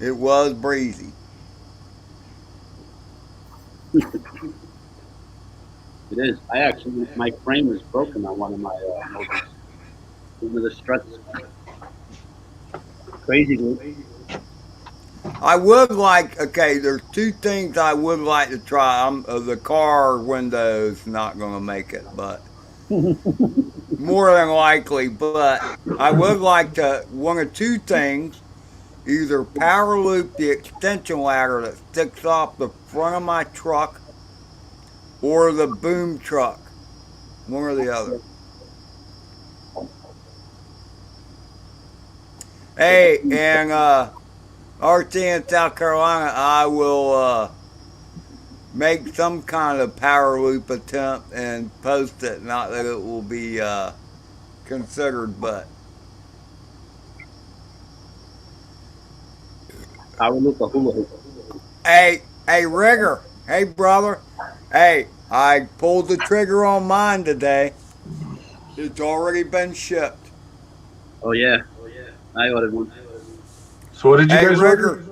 It was breezy. It is. I actually, my frame was broken on one of my Mobiles. One of the struts. Crazy good. I would like, okay, there's two things I would like to try. The car window's not going to make it, but more than likely. But I would like to, one of two things, either power loop the extension ladder that sticks off the front of my truck or the boom truck. One or the other. Hey, and RT in South Carolina, I will make some kind of power loop attempt and post it. Not that it will be considered, but Power loop a hula hoop. hey, Rigger, hey brother, hey, I pulled the trigger on mine today. It's already been shipped. Oh yeah, I ordered one. So what did you Hey guys order? Rigger,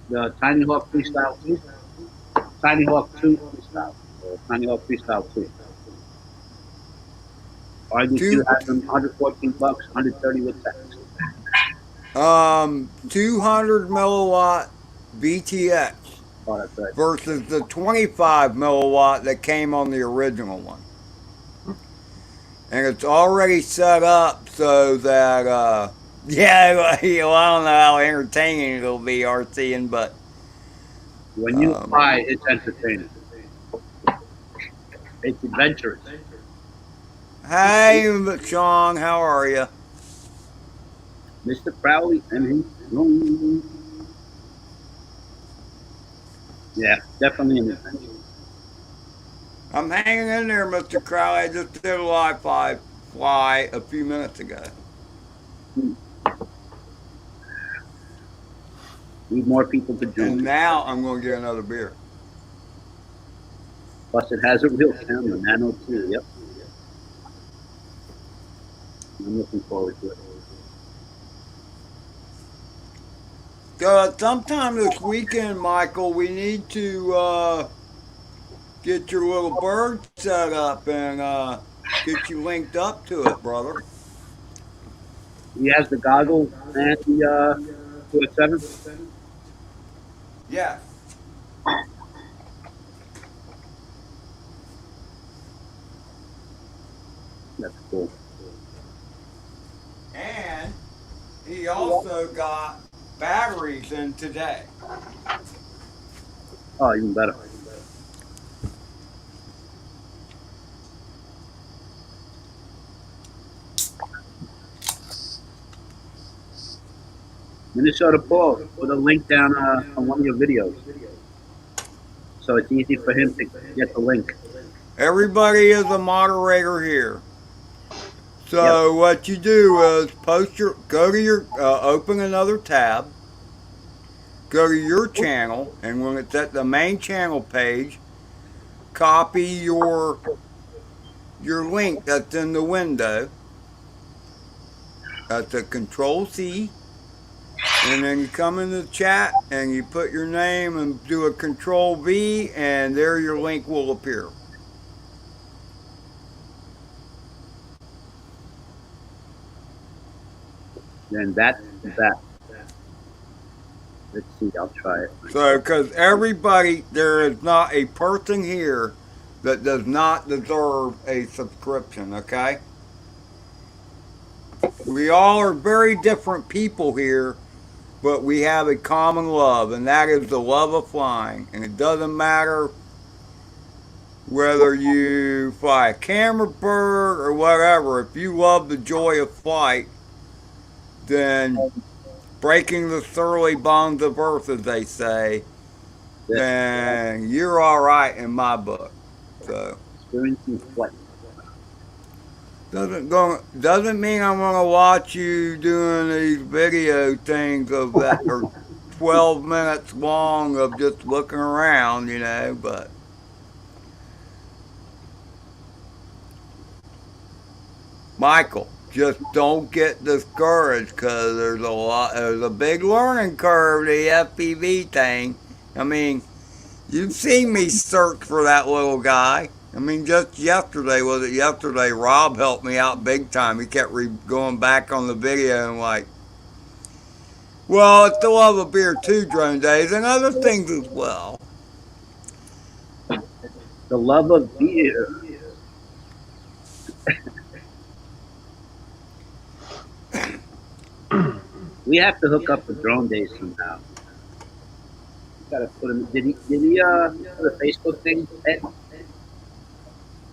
The Tiny Hawk Freestyle 2. Tiny Hawk 2 Freestyle. Or Tiny Hawk Freestyle 2. RD2 has them $114, 130 with tax. 200 milliwatt BTX Oh, that's right. versus the 25 milliwatt that came on the original one. And it's already set up so that, yeah, I don't know how entertaining it'll be, RCing, but When you fly, it's entertaining. It's adventurous. hey, Sean, how are you? Mr. Crowley and his. Yeah, definitely an adventure. I'm hanging in there, Mr. Crowley. I just did a live fly a few minutes ago. Need more people to And join. now I'm going to get another beer. Plus, it has a real camera, Nano 2. Yep. I'm looking forward to it. Sometime this weekend, Michael, we need to get your little bird set up and get you linked up to it, brother. He has the goggles and the 207. Yes. That's cool. And he also got batteries in today. Oh, even better. Minnesota Paul, put a link down on one of your videos, so it's easy for him to get the link. Everybody is a moderator here. So what you do is go to your, open another tab, go to your channel, and when it's at the main channel page, copy your link that's in the window. That's a Control C. And then you come in the chat and you put your name and do a Control V, and there your link will appear. Then that's that. Let's see, I'll try it. So, because everybody, there is not a person here that does not deserve a subscription, okay? We all are very different people here, but we have a common love, and that is the love of flying. And it doesn't matter whether you fly a camera bird or whatever. If you love the joy of flight, then breaking the surly bonds of earth, as they say, then you're all right in my book. So Experiencing flight. doesn't mean I'm gonna watch you doing these video things of that are 12 minutes long of just looking around, you know. But Michael, just don't get discouraged because there's a big learning curve to the FPV thing. I mean, you've seen me search for that little guy. I mean, just yesterday, was it yesterday? Rob helped me out big time. He kept going back on the video and like, well, it's the love of beer too, Drone Days, and other things as well. The love of beer. We have to hook up the Drone Days somehow. Gotta put him. Did he put a Facebook thing? Ed?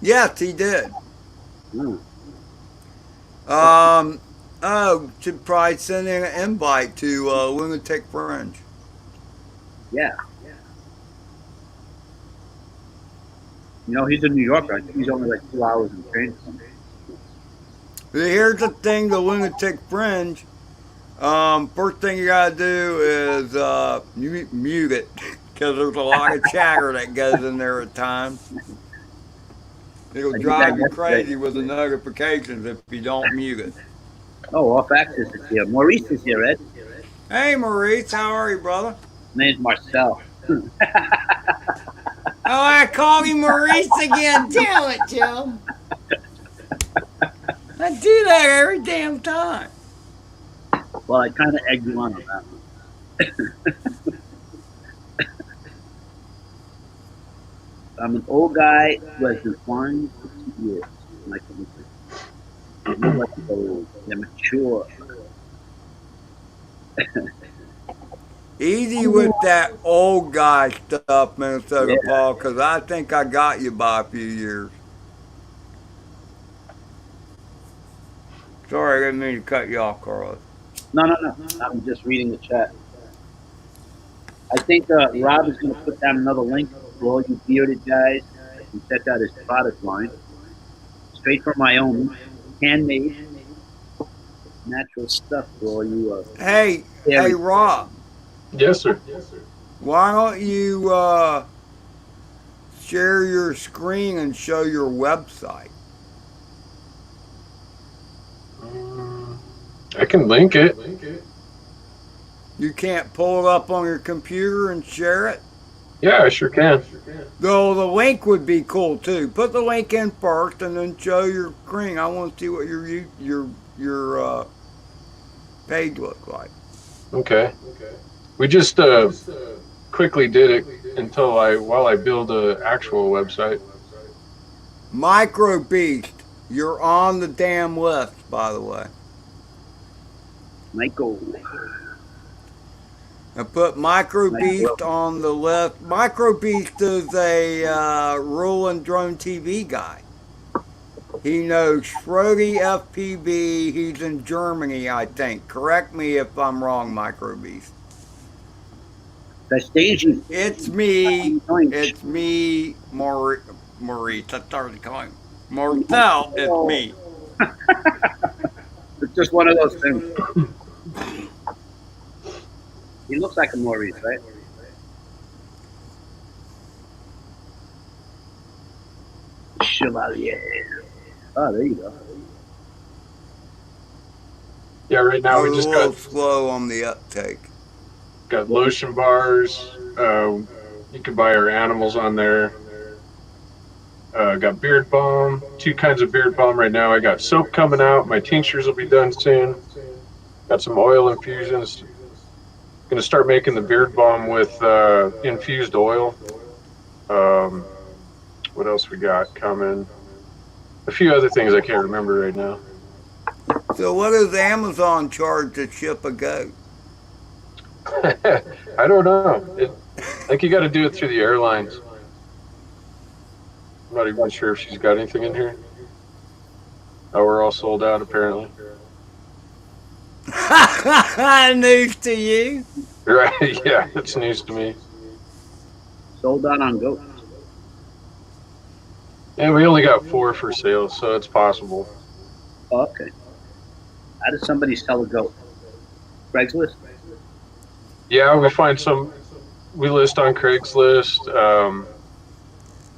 Yes, he did. Hmm. Oh, should probably send in an invite to Lunatic Fringe. Yeah. You know, he's in New York. I think he's only like 2 hours in train from me. Here's the thing, the Lunatic Fringe. First thing you gotta do is mute it, because there's a lot of chatter that goes in there at times. It'll drive you crazy with the notifications if you don't mute it. Oh, Off Access is here. Maurice is here, Ed. Hey, Maurice, how are you, brother? His name's Marcel. Oh, I called him Maurice again. Damn it, Joe. I do that every damn time. Well, I kind of egged you on that one. I'm an old guy who has been flying for 2 years. Like, I'm like old. They're mature. Easy with that old guy stuff, Minnesota Paul, because I think I got you by a few years. Sorry, I didn't mean to cut you off, Carlos. No. I'm just reading the chat. I think Rob is going to put down another link for all you bearded guys that can check out his product line. Straight from Wyoming, handmade, natural stuff for all you. Hey, Rob. Yes, sir. Why don't you share your screen and show your website? Mm, I can link it. You can't pull it up on your computer and share it? Yeah, I sure can. Though the link would be cool too. Put the link in first and then show your screen. I want to see what your page looks like. Okay. We just quickly did it until while I build a actual website. Micro Beast, you're on the damn list, by the way. Michael. I put Micro Michael. Beast on the list. Micro Beast is a ruling drone TV guy. He knows Schrody FPV. He's in Germany, I think. Correct me if I'm wrong, Micro Beast. Prestige. It's me. It's me, Maurice. I started calling Marcel. It's me. It's just one of those things. He looks like a Maurice, right? Chevalier. Oh, there you go. Yeah, right now I we was a just little slow on the uptake. got lotion bars. You can buy our animals on there. Got beard balm, two kinds of beard balm right now. I got soap coming out. My tinctures will be done soon. Got some oil infusions. Gonna start making the beard balm with infused oil. Um, what else we got coming? A few other things I can't remember right now. So, what does Amazon charge to ship a goat? I don't know. I think you got to do it through the airlines. I'm not even sure if she's got anything in here. Oh, we're all sold out apparently. News to you. Right? Yeah, it's news to me. Sold out on goats. And we only got 4 for sale, so it's possible. Oh, okay. How does somebody sell a goat? Craigslist? Yeah, we find some. We list on Craigslist,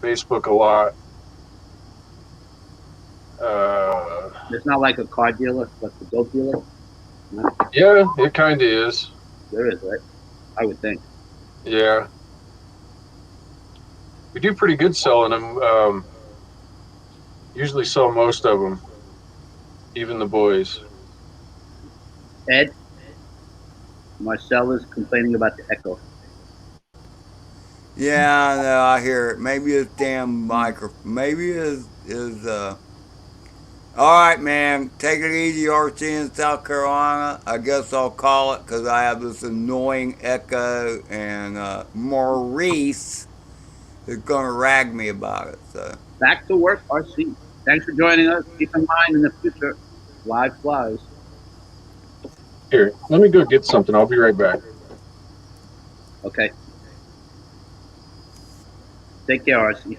Facebook a lot. It's not like a car dealer, like a goat dealer. No, Yeah, it kind of is. there is, right? I would think. Yeah, we do pretty good selling them. Usually sell most of them, even the boys. Ed, Marcel is complaining about the echo. Yeah, I know. I hear it. Maybe his damn microphone. Maybe his. All right, man. Take it easy, RC in South Carolina. I guess I'll call it because I have this annoying echo, and Maurice is gonna rag me about it. So. Back to work, RC. Thanks for joining us. Keep in mind in the future, live flies. Here, let me go get something. I'll be right back. Okay. Take care, RC.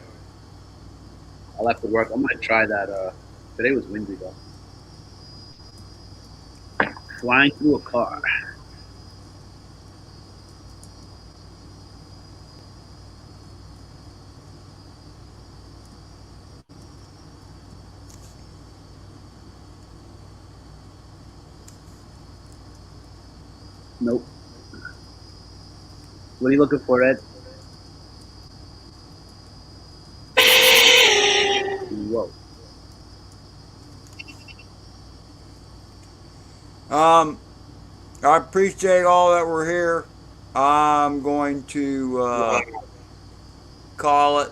I'll have to work. I might try that. Today was windy though. Flying through a car. Nope. What are you looking for, Ed? Whoa. I appreciate all that were here. I'm going to call it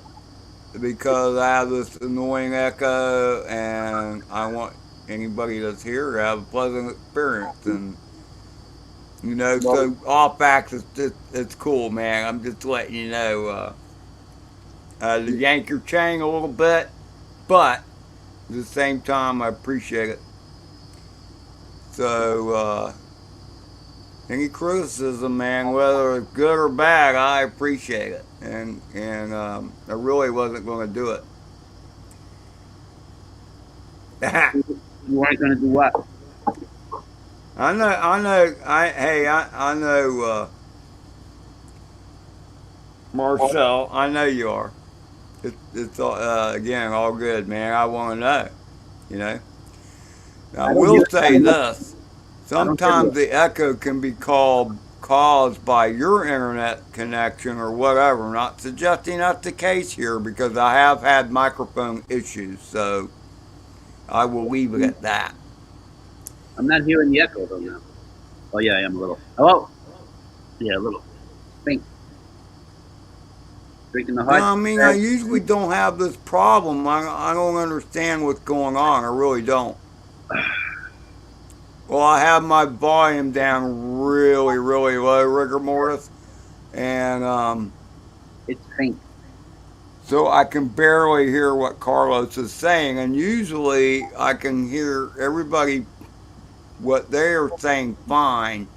because I have this annoying echo, and I want anybody that's here to have a pleasant experience. And you know, so off facts, it's cool, man. I'm just letting you know. Yank your chain a little bit, but at the same time, I appreciate it. So, any criticism, man, whether it's good or bad, I appreciate it, and I really wasn't going to do it. You weren't gonna do what? I know. I know. Marcel, I know you are. It's again all good, man. I want to know, you know. I I don't hear will it say coming up. this: I don't hear sometimes it. the echo can be caused by your internet connection or whatever. Not suggesting that's the case here because I have had microphone issues, so I will leave it at that. I'm not hearing the echo though now. Oh yeah, I am a little. Hello? Yeah, a little. Faint. Drinking the hot. No, I mean I usually don't have this problem. I don't understand what's going on. I really don't. Well, I have my volume down really, really low, rigor mortis, and It's faint. so I can barely hear what Carlos is saying. And usually I can hear everybody what they are saying fine,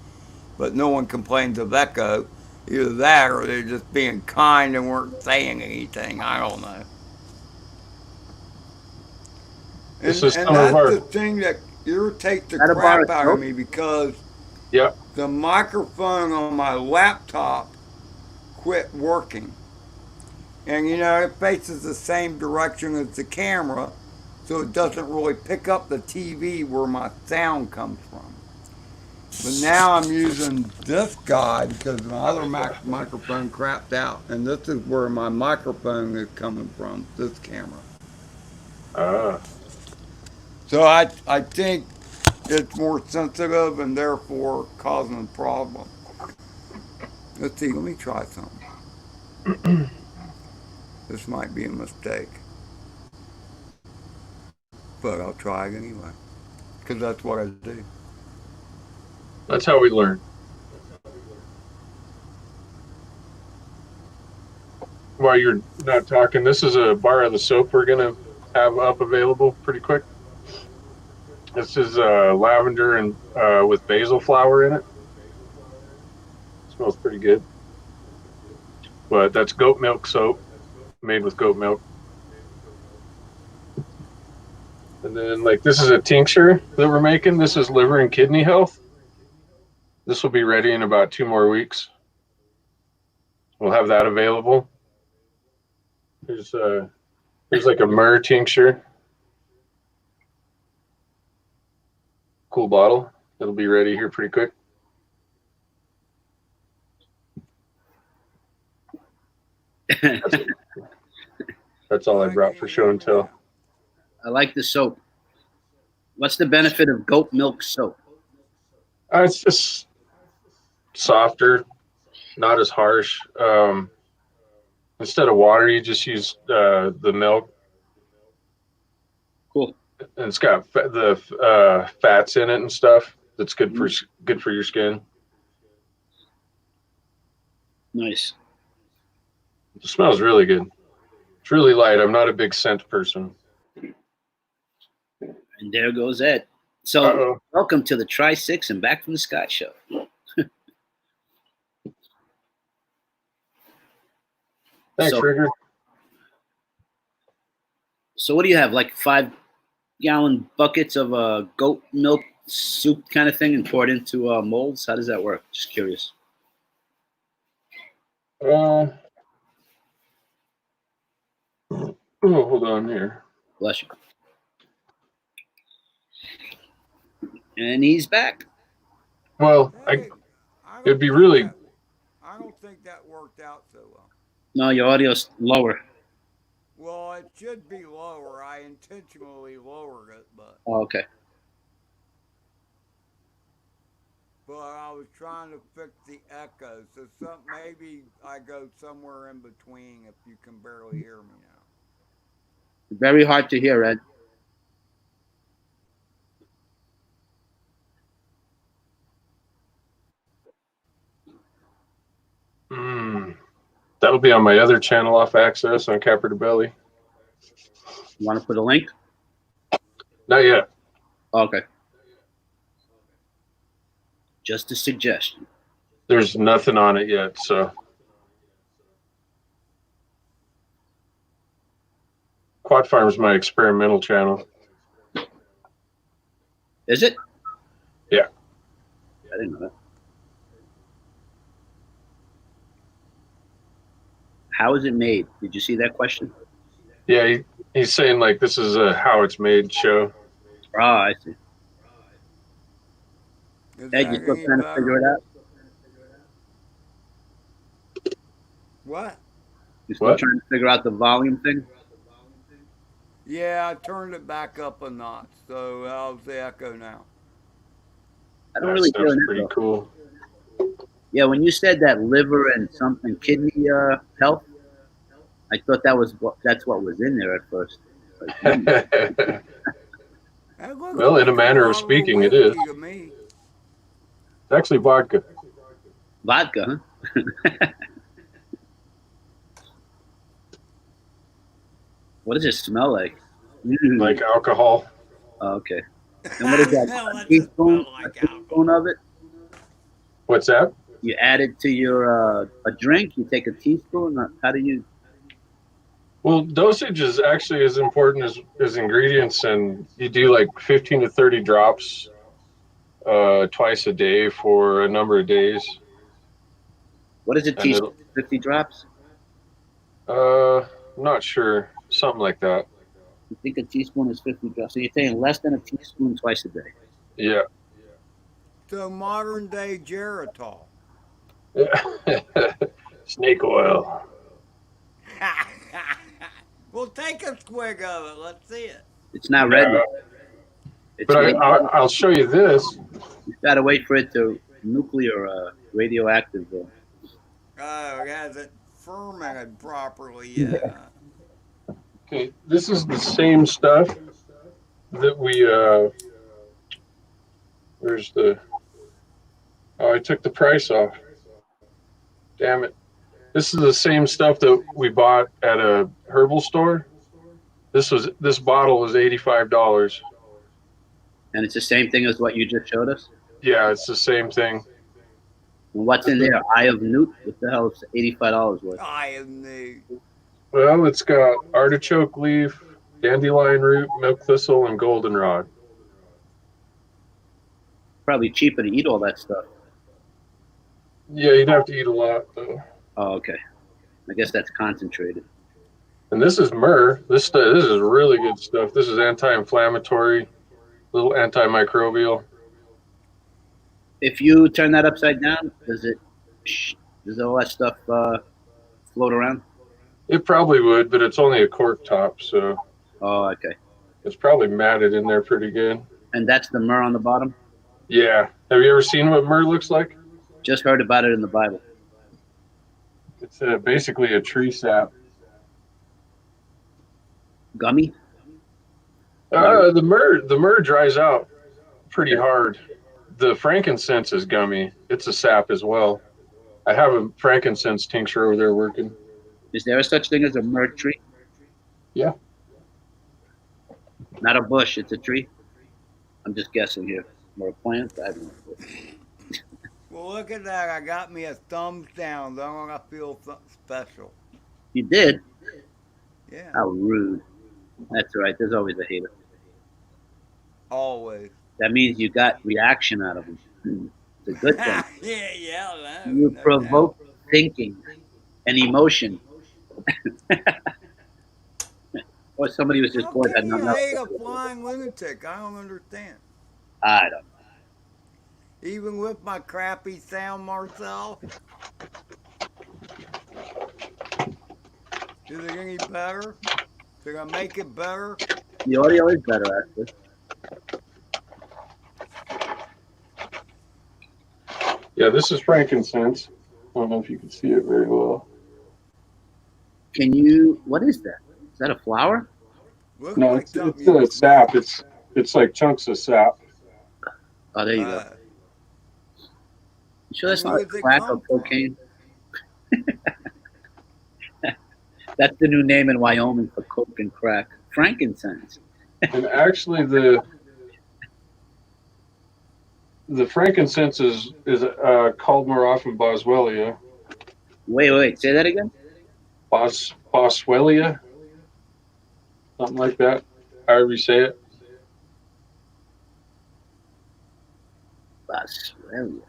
but no one complains of echo. Either that or they're just being kind and weren't saying anything. I don't know. This And is and some of that's our. the thing that irritates the Got a bar of crap out of soap? me because Yep. the microphone on my laptop quit working. And you know, it faces the same direction as the camera, so it doesn't really pick up the TV where my sound comes from. But now I'm using this guy because my other microphone crapped out, and this is where my microphone is coming from, this camera. Ah, So I think it's more sensitive and therefore causing a problem. Let's see, let me try something. This might be a mistake, but I'll try it anyway because that's what I do. that's how we learn. While you're not talking, this is a bar of the soap we're gonna have up available pretty quick. This is lavender and with basil flower in it. Smells pretty good. But that's goat milk soap made with goat milk. And then like this is a tincture that we're making. This is liver and kidney health. This will be ready in about 2 more weeks. We'll have that available. There's like a myrrh tincture. Cool bottle. It'll be ready here pretty quick. That's, that's all I Why brought can't for you show hear and me now? tell. I like the soap. What's the benefit of goat milk soap? It's just softer, not as harsh. Instead of water, you just use the milk, Cool. and it's got the fats in it and stuff. That's good for your skin. Nice. It smells really good. It's really light. I'm not a big scent person. And there goes Ed. Uh So, oh. welcome to the Try Six and Back from the Sky show. Thanks, So, Rigger. so what do you have? Like 5-gallon buckets of goat milk soup kind of thing, and pour it into molds? How does that work? Just curious. Uh, oh, hold on here. Bless you. And he's back. Well, Hey, I it'd don't be think really. that I don't think that worked out so well. No, your audio's lower. Well, it should be lower. I intentionally lowered it, Oh, okay. but I was trying to fix the echo. So maybe I go somewhere in between if you can barely hear me now. Very hard to hear, Ed. Mm, that'll be on my other channel off access on Capper to Belly. You want to put a link? Not yet. Oh, okay. Just a suggestion. There's nothing on it yet, so. Quad Farm's my experimental channel. Is it? Yeah. I didn't know that. How is it made? Did you see that question? Yeah, he's saying like this is a how it's made show. Oh, I see. Is Ed, you that still any trying to figure better? it out? What? You still What? trying to figure out the volume thing? Yeah, I turned it back up a notch. So how's the echo now? I don't That really hear stuff's an pretty echo. cool. Yeah, when you said that liver and something kidney health, I thought that's what was in there at first. Like, That looks Well, in a like a manner of bottle of speaking, it is. whiskey to me. It's actually vodka, vodka, huh? What does it smell like? like Mm. alcohol. Oh, okay. And what is that? A What's it teaspoon? smell A like teaspoon of alcohol? it? What's that? You add it to your a drink. You take a teaspoon. How do you? Well, dosage is actually as important as ingredients, and you do like 15 to 30 drops twice a day for a number of days, What is a and teaspoon? it'll 50 drops. I'm not sure, something like that. You think a teaspoon is 50 drops? So you're taking less than a teaspoon twice a day. Yeah. So modern day Geritol. Snake oil. Well, take a swig of it. Let's see it. It's not ready. Yeah, It's but waiting. I'll show you this. You gotta wait for it to nuclear radioactive. Oh, it hasn't fermented properly Yeah. yet. Okay, this is the same stuff that we where's the oh, I took the price off. Damn it. This is the same stuff that we bought at a herbal store. This bottle was $85. And it's the same thing as what you just showed us. Yeah, it's the same thing. And what's in there? Eye of Newt. What the hell is $85 worth? I am new. Well, it's got artichoke leaf, dandelion root, milk thistle, and goldenrod. Probably cheaper to eat all that stuff. Yeah, you'd have to eat a lot though. Oh, okay. I guess that's concentrated. And this is myrrh. This is really good stuff. This is anti-inflammatory, little antimicrobial. If you turn that upside down, does all that stuff float around? It probably would, but it's only a cork top, so Oh, okay. it's probably matted in there pretty good. And that's the myrrh on the bottom. Yeah. Have you ever seen what myrrh looks like? Just heard about it in the Bible. It's basically a tree sap. Gummy. The myrrh dries out pretty Okay. hard. The frankincense is gummy. It's a sap as well. I have a frankincense tincture over there working. Is there a such thing as a myrrh tree? Yeah. Not a bush. It's a tree. I'm just guessing here. Or a plant. I don't know. Well, look at that. I got me a thumbs down. Don't I feel special? You did. Yeah, How rude. That's all right. There's always a hater. always. That means you got reaction out of them. It's a good thing. Yeah, You no provoke doubt. thinking and emotion. Or somebody was just How bored, had can nothing you else hate to a do. flying lunatic? I don't understand. I don't know. Even with my crappy sound, Marcel, is it any better? Did I make it better? The audio is better, actually. Yeah, this is frankincense. I don't know if you can see it very well. Can you? What is that? Is that a flower? Looks No, like it's something it's you a smoke. sap. It's like chunks of sap. Oh, there you go. You sure that's And not who does it crack or come from? cocaine? That's the new name in Wyoming for coke and crack. Frankincense. And actually, the frankincense is called more often boswellia. Wait. Say that again. Boswellia, something like that. However you say it. Australia.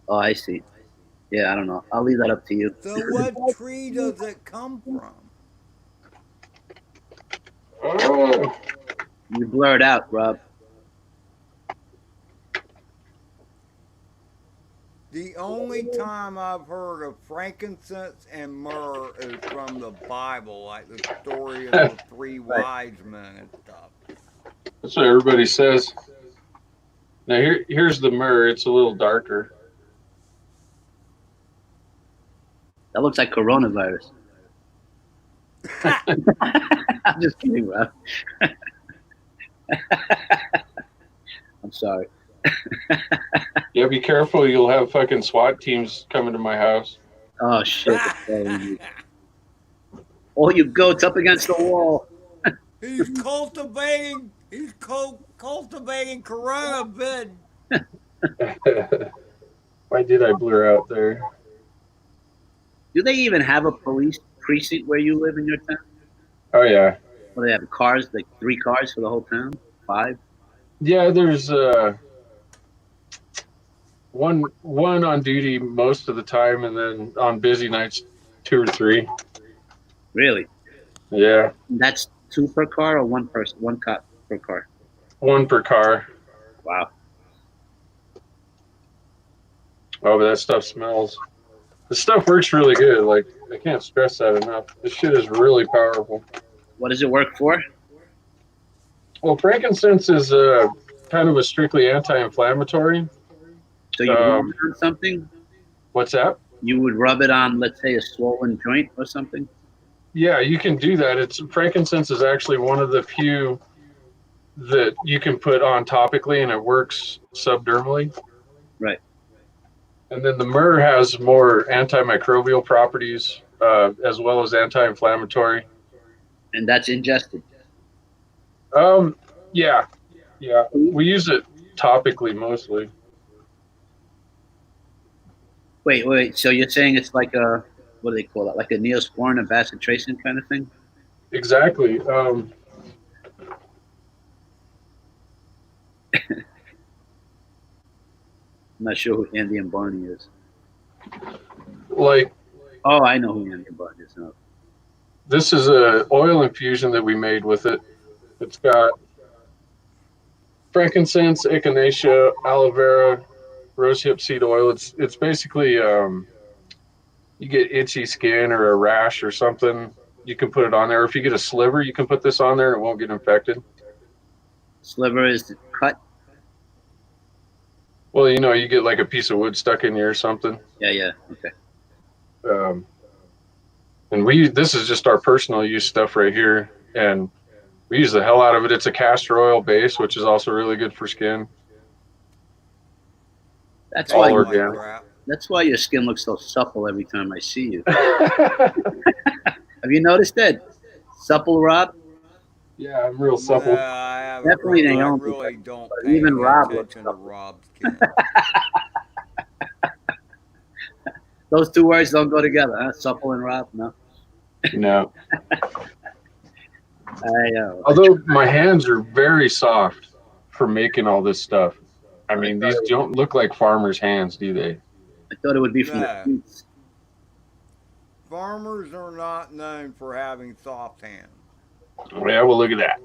Oh, I see. Yeah, I don't know. I'll leave that up to you. So what tree does it come from? Oh, You blur it out, Rob. The only time I've heard of frankincense and myrrh is from the Bible, like the story of the three Right. wise men and stuff. that's what everybody says. Now here's the myrrh. It's a little darker. That looks like coronavirus. I'm just kidding, Rob. I'm sorry. Yeah, be careful. You'll have fucking SWAT teams coming to my house. Oh shit! All you goats up against the wall. He's cultivating corona bid. Why did I blur out there? Do they even have a police precinct where you live in your town? Oh yeah, Well, they have cars, like 3 cars for the whole town? 5? yeah. There's one on duty most of the time, and then on busy nights, 2 or 3. Really? Yeah, That's 2 per car or one person, 1 cop per car? 1 per car. Wow. Oh, but that stuff smells. The stuff works really good. Like I can't stress that enough. This shit is really powerful. What does it work for? Well, frankincense is kind of a strictly anti-inflammatory. So you rub it on something? What's that? You would rub it on, let's say, a swollen joint or something? Yeah, you can do that. It's frankincense is actually one of the few that you can put on topically, and it works subdermally. Right. And then the myrrh has more antimicrobial properties as well as anti-inflammatory. And that's ingested? Yeah, yeah. We use it topically mostly. Wait. So you're saying it's like a, what do they call it? Like a neosporin, a bacitracin kind of thing? Exactly. I'm not sure who Andy and Barney is. Like Oh, I know who Andy and Barney is. No. this is a oil infusion that we made with it. It's got frankincense, echinacea, aloe vera, rosehip seed oil. It's basically you get itchy skin or a rash or something, you can put it on there. If you get a sliver, you can put this on there and it won't get infected. Sliver is cut? Well, you get like a piece of wood stuck in you or something. Yeah. Okay. And this is just our personal use stuff right here, and we use the hell out of it. It's a castor oil base, which is also really good for skin. That's All why. organic. That's why your skin looks so supple every time I see you. Have you noticed that? Supple, Rob? Yeah, I'm real supple. I haven't Definitely really, I Naomi, really don't but pay even any Rob looks attention to supple. Rob's skin. Those 2 words don't go together, huh? Supple and Rob? No. No. I Although my hands are very soft for making all this stuff. I mean, these don't look like farmers' hands, do they? thought it would be from No. the streets. Farmers are not known for having soft hands. Yeah, well, look at that.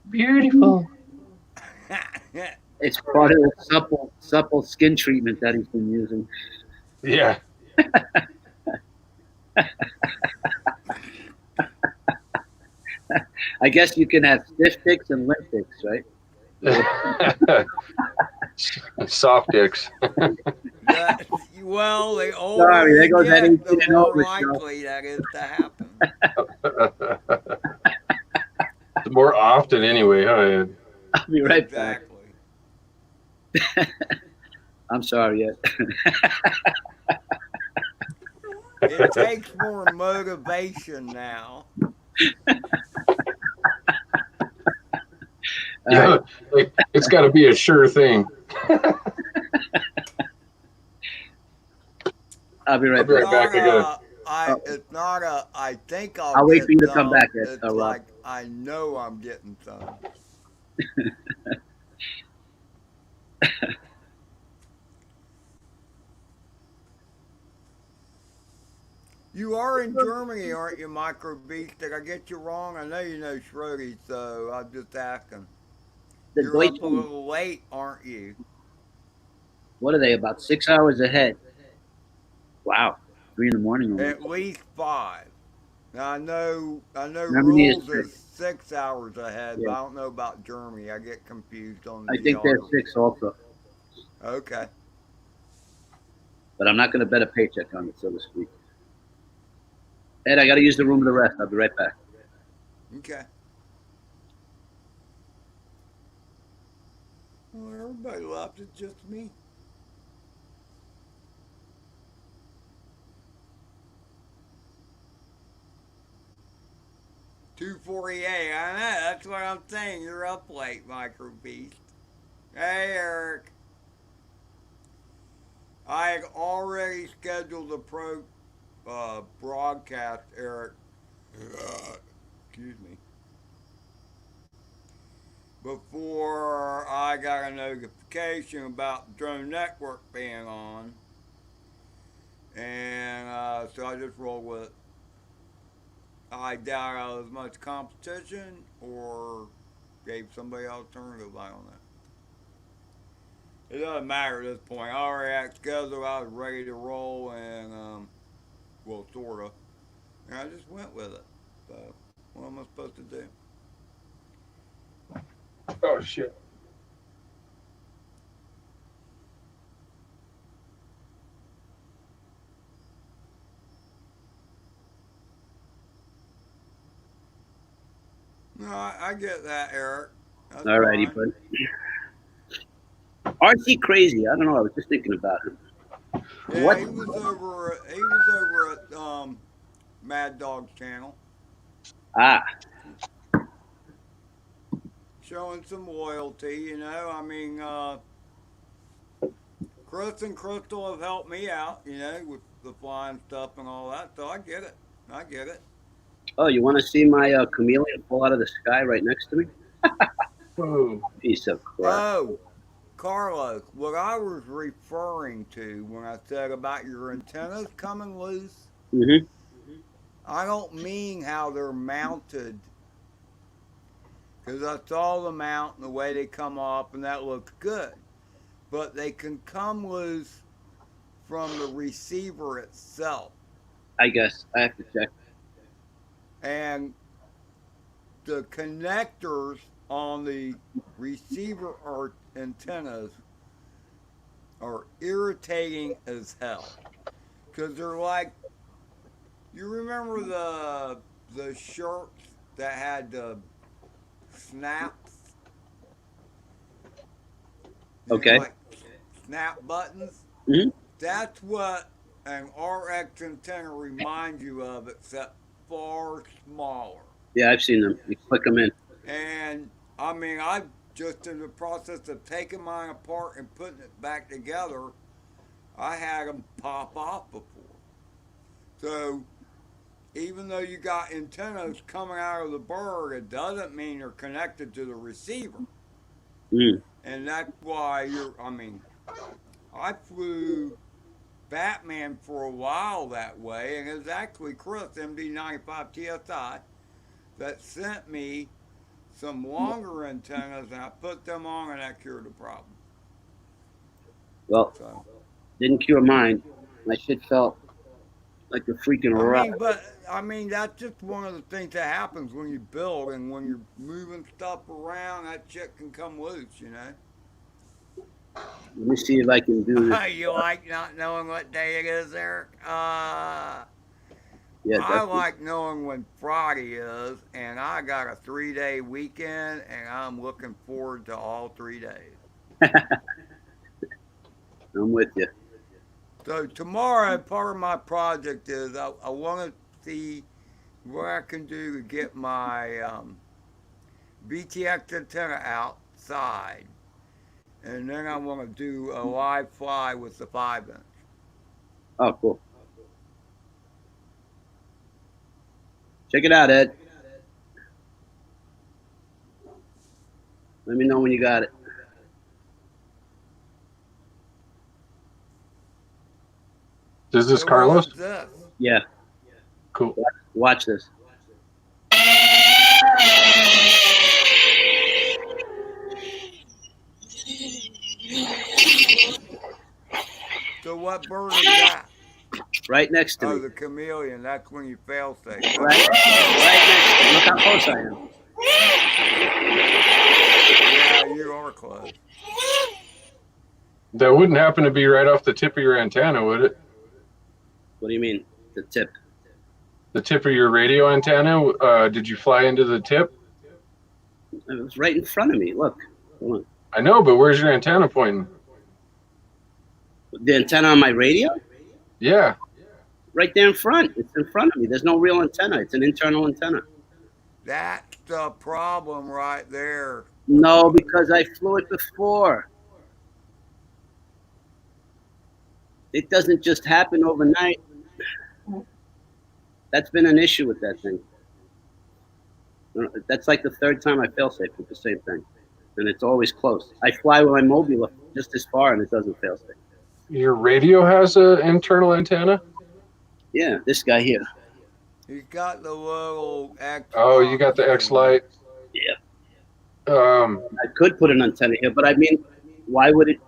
Beautiful. It's part of the supple skin treatment that he's been using. Yeah. I guess you can have stiff dicks and limp dicks, right? Soft dicks. Well, the older Sorry, there you goes that get, 18 the and more over show. likely that is to happen. More often, anyway, huh, Ed? I'll be right back. Exactly. I'm sorry, Ed. It takes more motivation now. Yeah, like, it's got to be a sure thing. I'll be right I'll be right back. back. It's not a. I think I'll wait get for you to some. come back, Ed. It's Rob. like I know I'm getting some. You are in Germany, aren't you, Micro Beast? Did I get you wrong? I know you know Schrody, so I'm just asking. The You're up a Deutschland, little late, aren't you? what are they? About 6 hours ahead. Wow, 3 in the morning At almost. least 5. Now I know Germany is rules is six. 6 hours ahead, but Yeah, I don't know about Germany. I get confused on the I think they're geography. 6 also. Okay. But I'm not going to bet a paycheck on it, so to speak. Ed, I got to use the room of the rest. I'll be right back. Okay. Well, everybody left. It's just me. $2:48. I know. That's what I'm saying. You're up late, Micro Beast. Hey, Eric. I had already scheduled a broadcast, Eric. Excuse me. Before I got a notification about the drone network being on, and so I just rolled with it. I doubt I was much competition or gave somebody else alternative. I don't know. It doesn't matter at this point. I already had scheduled. I was ready to roll, and well, sorta. And I just went with it. So, what am I supposed to do? Oh shit. No, I get that, Eric. That's All righty, fine. bud. RC Crazy. I don't know. I was just thinking about him. Yeah, What? he was over. He was over at Mad Dog's channel, Ah, showing some loyalty. I mean, Chris and Crystal have helped me out. With the flying stuff and all that. So I get it. I get it. oh, you want to see my chameleon fall out of the sky right next to me? Whoa. Piece of crap. Oh, Carlos, what I was referring to when I said about your antennas coming loose, Mm-hmm. I don't mean how they're mounted, because I saw the mount and the way they come off, and that looks good. But they can come loose from the receiver itself. I guess I have to check. And the connectors on the receiver antennas are irritating as hell. Because they're like, you remember the shirts that had the snaps, Okay. like snap buttons? Mm-hmm. That's what an RX antenna reminds you of, except far smaller. Yeah, I've seen them. You click them in. And I mean, I just in the process of taking mine apart and putting it back together, I had them pop off before. So even though you got antennas coming out of the bird, it doesn't mean they're connected to the receiver. Mm. And that's why I mean, I flew Batman for a while that way, and it was actually Chris, MD95 TSI, that sent me some longer antennas, and I put them on, and that cured the problem. Well, So, didn't cure mine. My shit felt like a freaking rock. I mean, that's just one of the things that happens when you build, and when you're moving stuff around, that shit can come loose. Let me see if I can do this. You like not knowing what day it is, Eric? Yeah, I definitely. like knowing when Friday is, and I got a 3-day weekend, and I'm looking forward to all 3 days. I'm with you. So tomorrow, part of my project is I want to see what I can do to get my BTX antenna outside, and then I want to do a live fly with the 5-inch. Oh, cool. Check it out, Ed. Let me know when you got it. Is this So what is Carlos? this? Yeah. Cool. Watch this. So what bird is that? Right next to Oh, me. the chameleon. That's when you fail safe. Right next to me. Look how close I am. Yeah, you are close. That wouldn't happen to be right off the tip of your antenna, would it? What do you mean? The tip. The tip of your radio antenna? Did you fly into the tip? It was right in front of me. Look. Hold on. I know, but where's your antenna pointing? The antenna on my radio? Yeah. Right there in front. It's in front of me. There's no real antenna. It's an internal antenna. That's the problem right there. No, because I flew it before. It doesn't just happen overnight. That's been an issue with that thing. That's like the third time I fail safe with the same thing. And it's always close. I fly with my Mobula just as far and it doesn't fail safe. Your radio has an internal antenna? Yeah, this guy here. He's got the little X. Oh, you got the X light. Yeah. I could put an antenna here, but I mean, why would it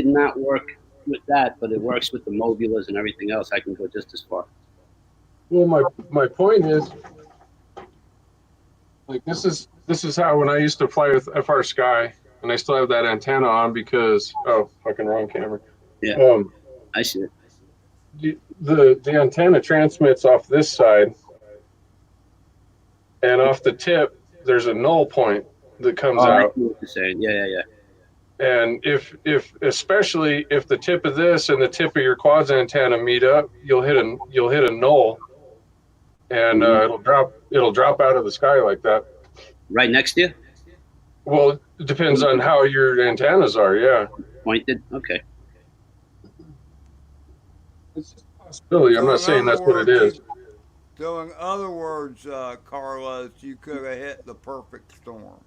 not work with that? But it works with the Mobulas and everything else. I can go just as far. Well, my point is, like this is how when I used to fly with FR Sky, and I still have that antenna on because fucking wrong camera. Yeah. I see it. The antenna transmits off this side, and off the tip there's a null point that comes out. I see what you're saying. Yeah. And if especially if the tip of this and the tip of your quads antenna meet up, you'll hit a null, and it'll drop out of the sky like that. Right next to you? Well, it depends on how your antennas are. Yeah. Pointed. Okay. It's just a possibility. I'm not saying that's what it is. So in other words, Carlos, you could have hit the perfect storm.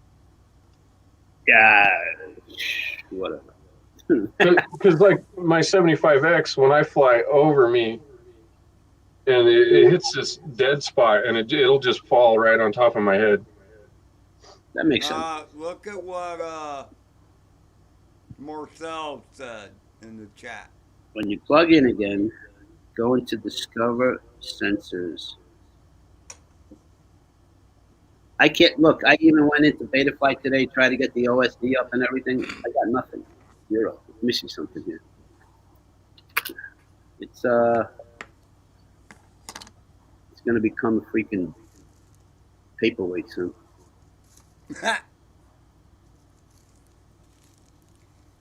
Yeah. Whatever. Because like my 75X, when I fly over me, and it hits this dead spot, and it'll just fall right on top of my head. That makes sense. Look at what Marcel said in the chat. When you plug in again, go into Discover Sensors. I can't look. I even went into Betaflight today, tried to get the OSD up and everything. I got nothing. Zero. Let me see something here. It's going to become a freaking paperweight soon.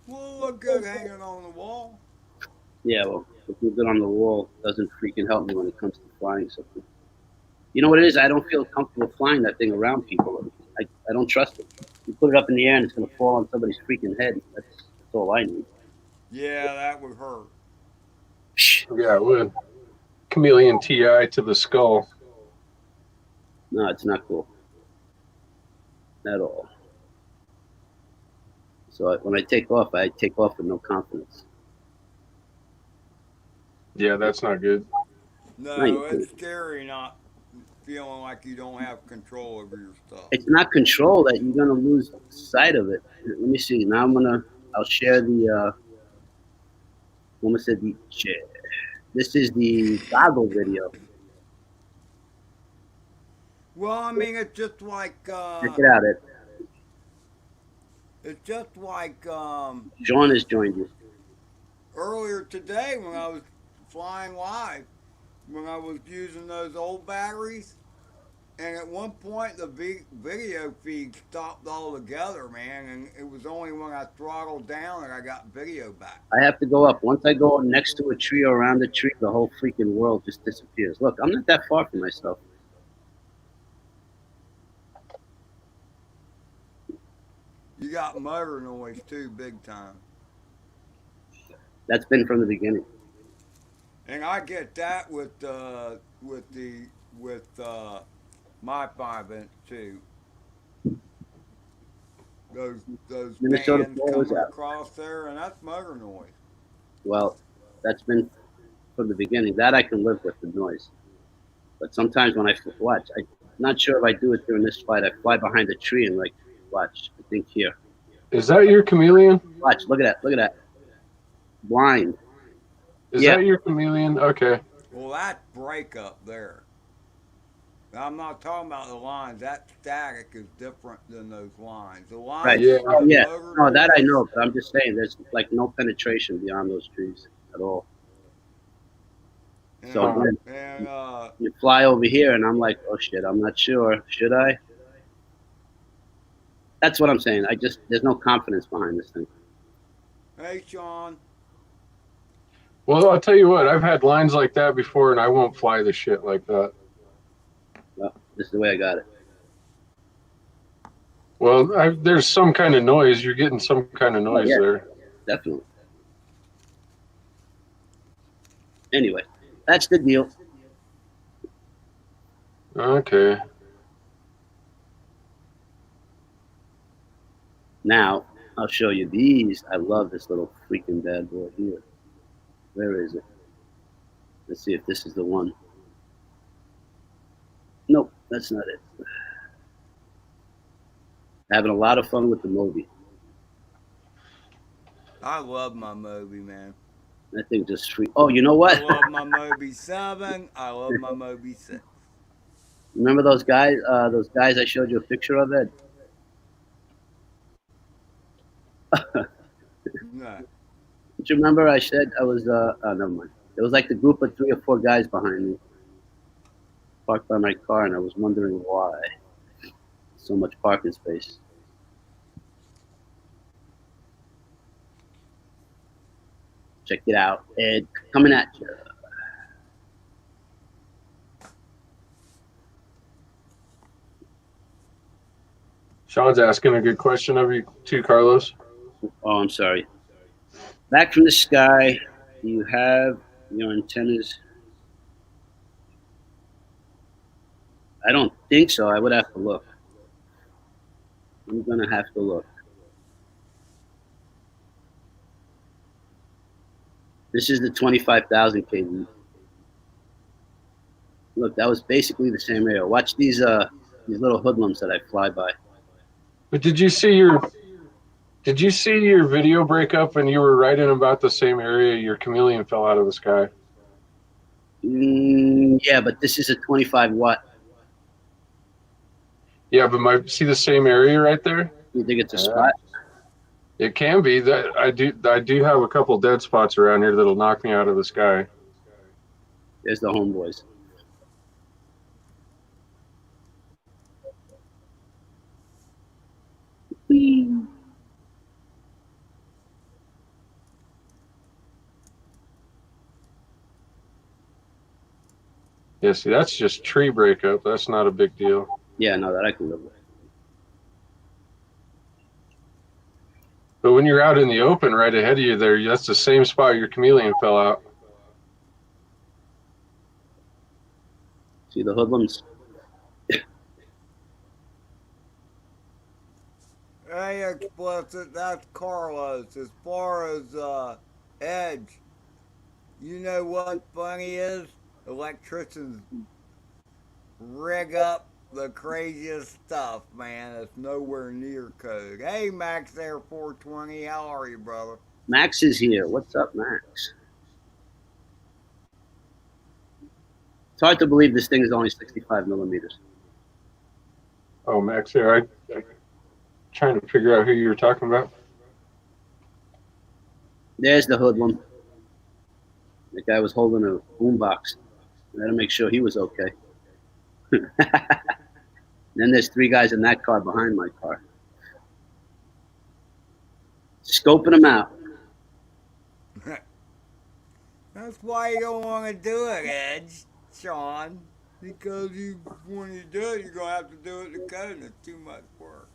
Well, look good hanging on the wall. Yeah, well, looking good on the wall doesn't freaking help me when it comes to flying something. You know what it is? I don't feel comfortable flying that thing around people. I don't trust it. You put it up in the air and it's going to fall on somebody's freaking head. That's all I need. Yeah, that would hurt. Yeah, it would. Chameleon TI to the skull. No, it's not cool. At all. So when I take off with no confidence. Yeah, that's not good. No, it's scary not feeling like you don't have control over your stuff. It's not control that you're going to lose sight of it. Let me see. Now I'll share the, almost said the share. This is the goggle video. Well, I mean, it's just like, Check it out. It's just like, John has joined you. Earlier today when I was flying live, when I was using those old batteries, and at one point the video feed stopped altogether, man, and it was only when I throttled down that I got video back. I have to go up. Once I go next to a tree or around a tree, the whole freaking world just disappears. Look, I'm not that far from myself. You got motor noise too, big time. That's been from the beginning. And I get that with my 5-inch too. Those Minnesota bands Fall was coming out. across there, and that's motor noise. Well, that's been from the beginning. That I can live with, the noise. But sometimes when I watch, I'm not sure if I do it during this flight. I fly behind a tree and like watch. I think here. Is that your chameleon? Watch. Look at that. Look at that. Blind. Is Yeah. that your chameleon? Okay. Well, that break up there. I'm not talking about the lines. That static is different than those lines. The Right. lines Yeah. from Oh the yeah. motor No, that I noise. know. But I'm just saying, there's like no penetration beyond those trees at all. So And, Huh. again, and you fly over here, and I'm like, oh shit, I'm not sure. Should I? That's what I'm saying. I just there's no confidence behind this thing. hey, Sean. Well, I'll tell you what. I've had lines like that before, and I won't fly the shit like that. Well, this is the way I got it. Well, there's some kind of noise. You're getting some kind of Oh noise yeah, there. definitely. Anyway, that's the deal. Okay. Now I'll show you these. I love this little freaking bad boy here. Where is it? Let's see if this is the one. Nope, that's not it. Having a lot of fun with the Moby. I love my Moby, man. That thing just free. Oh, you know I what? love my Moby 7. I love my Moby 6. Remember those guys? Those guys I showed you a picture of, Ed? No. Don't you remember I said I was? Oh, never mind. It was like the group of 3 or 4 guys behind me, parked by my car, and I was wondering why so much parking space. Check it out, Ed, coming at you. Sean's asking a good question of you too, Carlos. Oh, I'm sorry. Back from the sky, do you have your antennas? I don't think so. I would have to look. I'm gonna have to look. This is the 25,000 kV. Look, that was basically the same area. Watch these little hoodlums that I fly by. But did you see your video break up and you were right in about the same area your chameleon fell out of the sky? Yeah, but this is a 25 watt. Yeah, but see the same area right there? You think it's a Yeah. spot? It can be. That I do have a couple dead spots around here that'll knock me out of the sky. There's the homeboys. Whee! Yeah, see, that's just tree breakup. That's not a big deal. Yeah, no, that I can live with. But when you're out in the open right ahead of you there, that's the same spot your chameleon fell out. See the hoodlums? Hey, explicit, that's Carlos. As far as Edge, you know what funny is? Electricians rig up the craziest stuff, man. It's nowhere near code. Hey, Max Air 420, how are you, brother? Max is here. What's up, Max? It's hard to believe this thing is only 65 millimeters. Oh, Max, here. I trying to figure out who you were talking about. There's the hoodlum. The guy was holding a boombox. I had to make sure he was okay. Then there's 3 guys in that car behind my car. Scoping them out. That's why you don't want to do it, Edge, Sean. Because you, when you do it, you're going to have to do it to code, and it's too much work.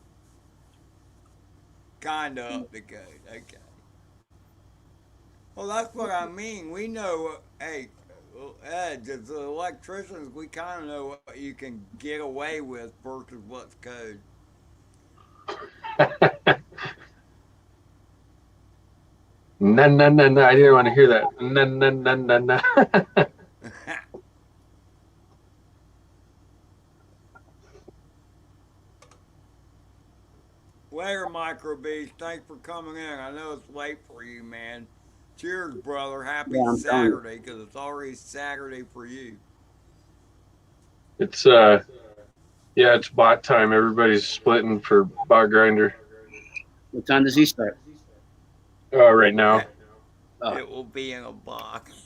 Kind of up the code, okay. Well, that's what I mean. We know, hey, Edge, as electricians, we kind of know what you can get away with versus what's code. No, no, no, no. I didn't want to hear that. No, no, no, no, no. Later, Micro Beast. Thanks for coming in. I know it's late for you, man. Cheers, brother. Happy Yeah, I'm telling you. Saturday, because it's already Saturday for you. It's yeah, it's bot time. Everybody's splitting for bot grinder What time does he start? right now. Oh, It will be in a box.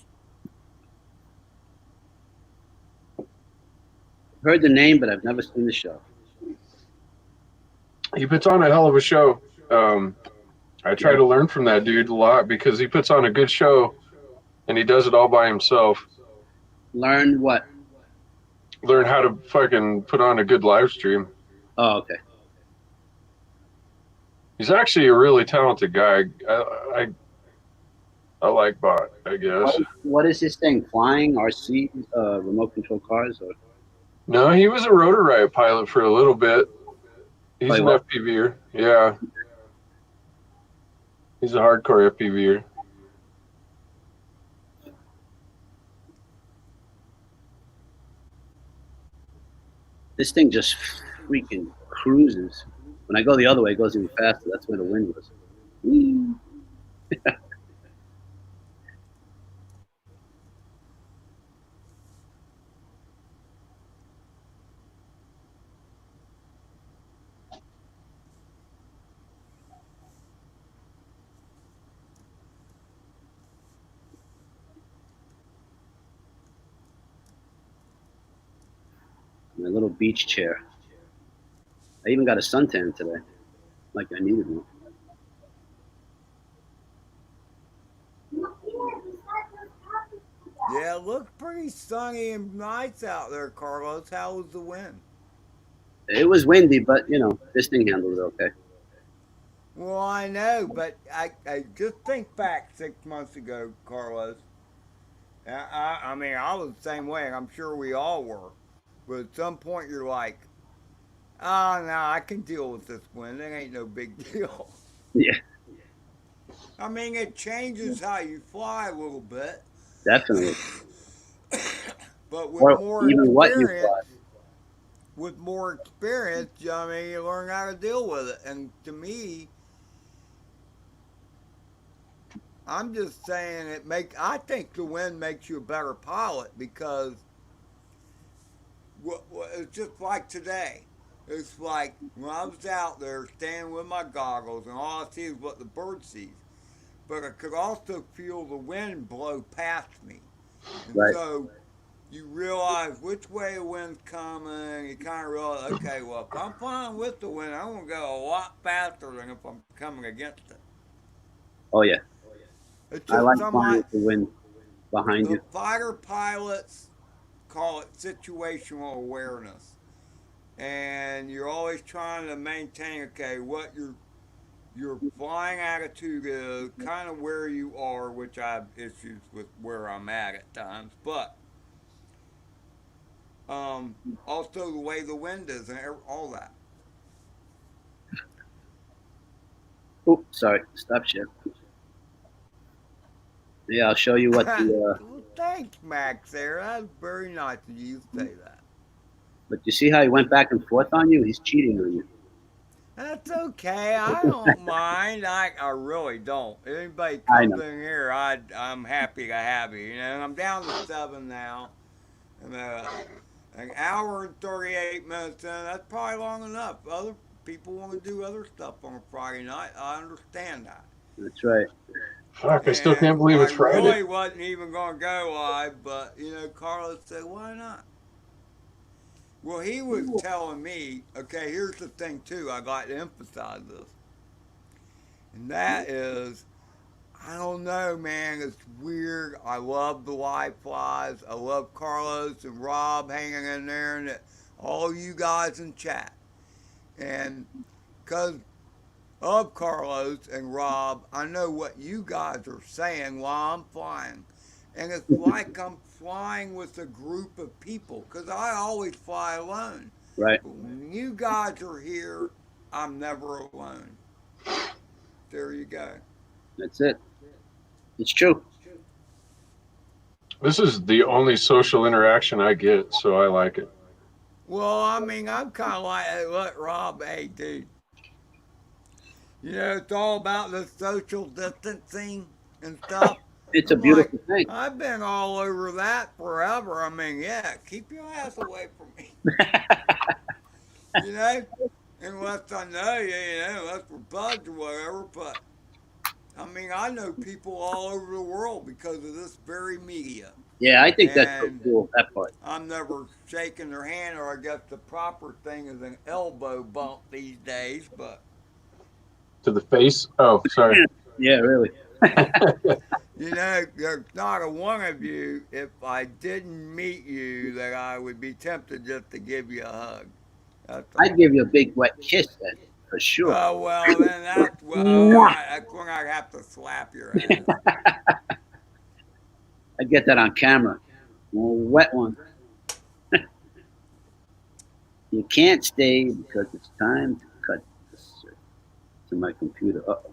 heard the name, but I've never seen the show. He puts on a hell of a show. I try to learn from that dude a lot because he puts on a good show and he does it all by himself. Learn what? Learn how to fucking put on a good live stream. Oh, okay. He's actually a really talented guy. I like bot, I guess. What is his thing? Flying RC, remote control cars, or No, he was a Rotor Riot pilot for a little bit. He's an what? FPVer. Yeah. He's a hardcore FPVer. This thing just freaking cruises. When I go the other way, it goes even faster. That's where the wind was. Whee. My little beach chair. I even got a suntan today, like I needed one. Yeah, it looks pretty sunny and nice out there, Carlos. How was the wind? It was windy, but this thing handled it okay. Well, I know, but I just think back 6 months ago, Carlos. I mean, I was the same way, and I'm sure we all were. But at some point, you're like, oh, no, I can deal with this wind. It ain't no big deal. Yeah, I mean, it changes how you fly a little bit. definitely. But Or even what you fly. with more experience, I mean, you learn how to deal with it. And to me, I'm just saying I think the wind makes you a better pilot because it's just like today. It's like when I was out there standing with my goggles and all I see is what the bird sees. But I could also feel the wind blow past me. And Right. so you realize which way the wind's coming. You kind of realize, okay, well, if I'm flying with the wind, I'm going to go a lot faster than if I'm coming against it. Oh yeah, It's I just like some flying with the wind behind the you. fighter pilots call it situational awareness. And you're always trying to maintain, okay, what your flying attitude is, kind of where you are, which I have issues with where I'm at times, but also the way the wind is and all that. Oh, sorry. Stop share. Yeah, I'll show you what the. Well, thanks, Max. There, that's very nice of you to say that. But you see how he went back and forth on you? He's cheating on you. That's okay. I don't mind. I really don't. Anybody I comes know. in here, I'm happy to have you. You know, I'm down to 7 now. And an hour and 38 minutes in, that's probably long enough. Other people want to do other stuff on a Friday night. I understand that. That's right. Fuck, I still can't And believe I it's Friday. really wasn't even going to go live, but, Carlos said, why not? Well, he was telling me, okay, here's the thing, too. I'd like to emphasize this. And that is, I don't know, man. It's weird. I love the live flies. I love Carlos and Rob hanging in there and all you guys in chat. And because of Carlos and Rob, I know what you guys are saying while I'm flying. And it's like I'm flying with a group of people because I always fly alone. Right. But when you guys are here, I'm never alone. There you go. That's it. It's true. This is the only social interaction I get, so I like it. Well, I mean, I'm kind of like, hey, look, Rob, hey, dude. It's all about the social distancing and stuff. It's a I'm like, beautiful thing. I've been all over that forever. I mean, yeah, keep your ass away from me, you know? Unless I know you, unless we're buds or whatever. But, I mean, I know people all over the world because of this very media. Yeah, I think that's so And cool, that part. I'm never shaking their hand, or I guess the proper thing is an elbow bump these days. But To the face. Oh, sorry. Yeah, really. there's not a one of you, if I didn't meet you, that I would be tempted just to give you a hug. That's I'd all. give you a big wet kiss then, for sure. Oh, well, then Mwah! that's when I'd have to slap your ass. I'd get that on camera. A wet one. You can't stay because it's time to cut this to my computer. Uh-oh.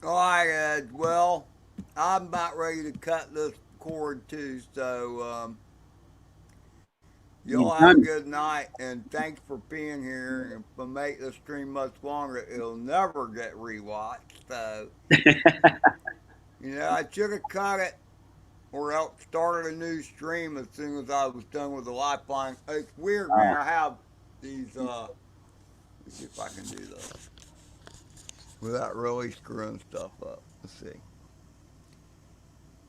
All right, Ed. Well, I'm about ready to cut this cord too, so You y'all have a done? good night, and thanks for being here. And if I make the stream much longer, it'll never get rewatched. So, I should have cut it or else started a new stream as soon as I was done with the lifeline. It's weird, man. I have these, let's see if I can do this without really screwing stuff up. Let's see.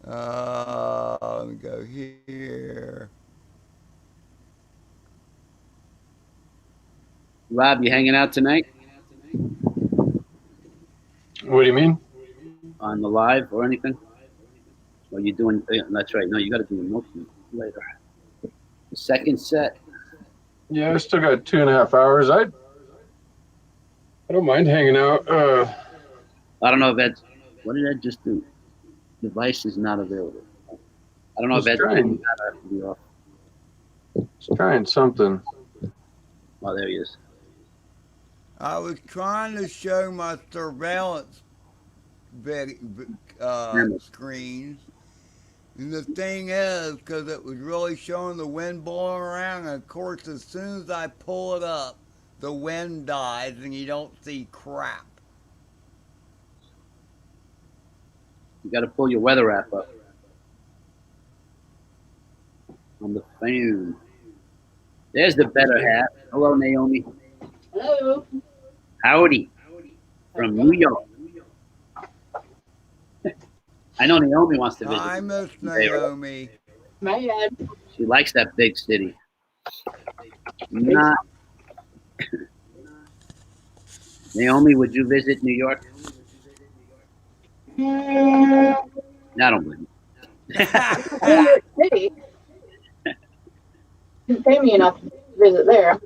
Let me go here. Rob, you hanging out tonight What do you mean? on the live or anything? Or you doing? That's right. No, you got to do a milking later. The second set. Yeah, I still got 2.5 hours. I don't mind hanging out. I don't know if Ed's. What did Ed just do? Device is not available. I don't know if Just Ed's trying. that to be off. Just trying something. Oh, there he is. I was trying to show my surveillance screen. And the thing is, because it was really showing the wind blowing around, and of course, as soon as I pull it up, the wind dies and you don't see crap. You got to pull your weather app up on the phone. There's the better half. Hello, Naomi. Hello. Howdy from New York. I know Naomi wants to visit. I miss Naomi. Man. She likes that big city. Not. Naomi, would you visit New York? I don't believe New York City. Didn't pay me enough to visit there.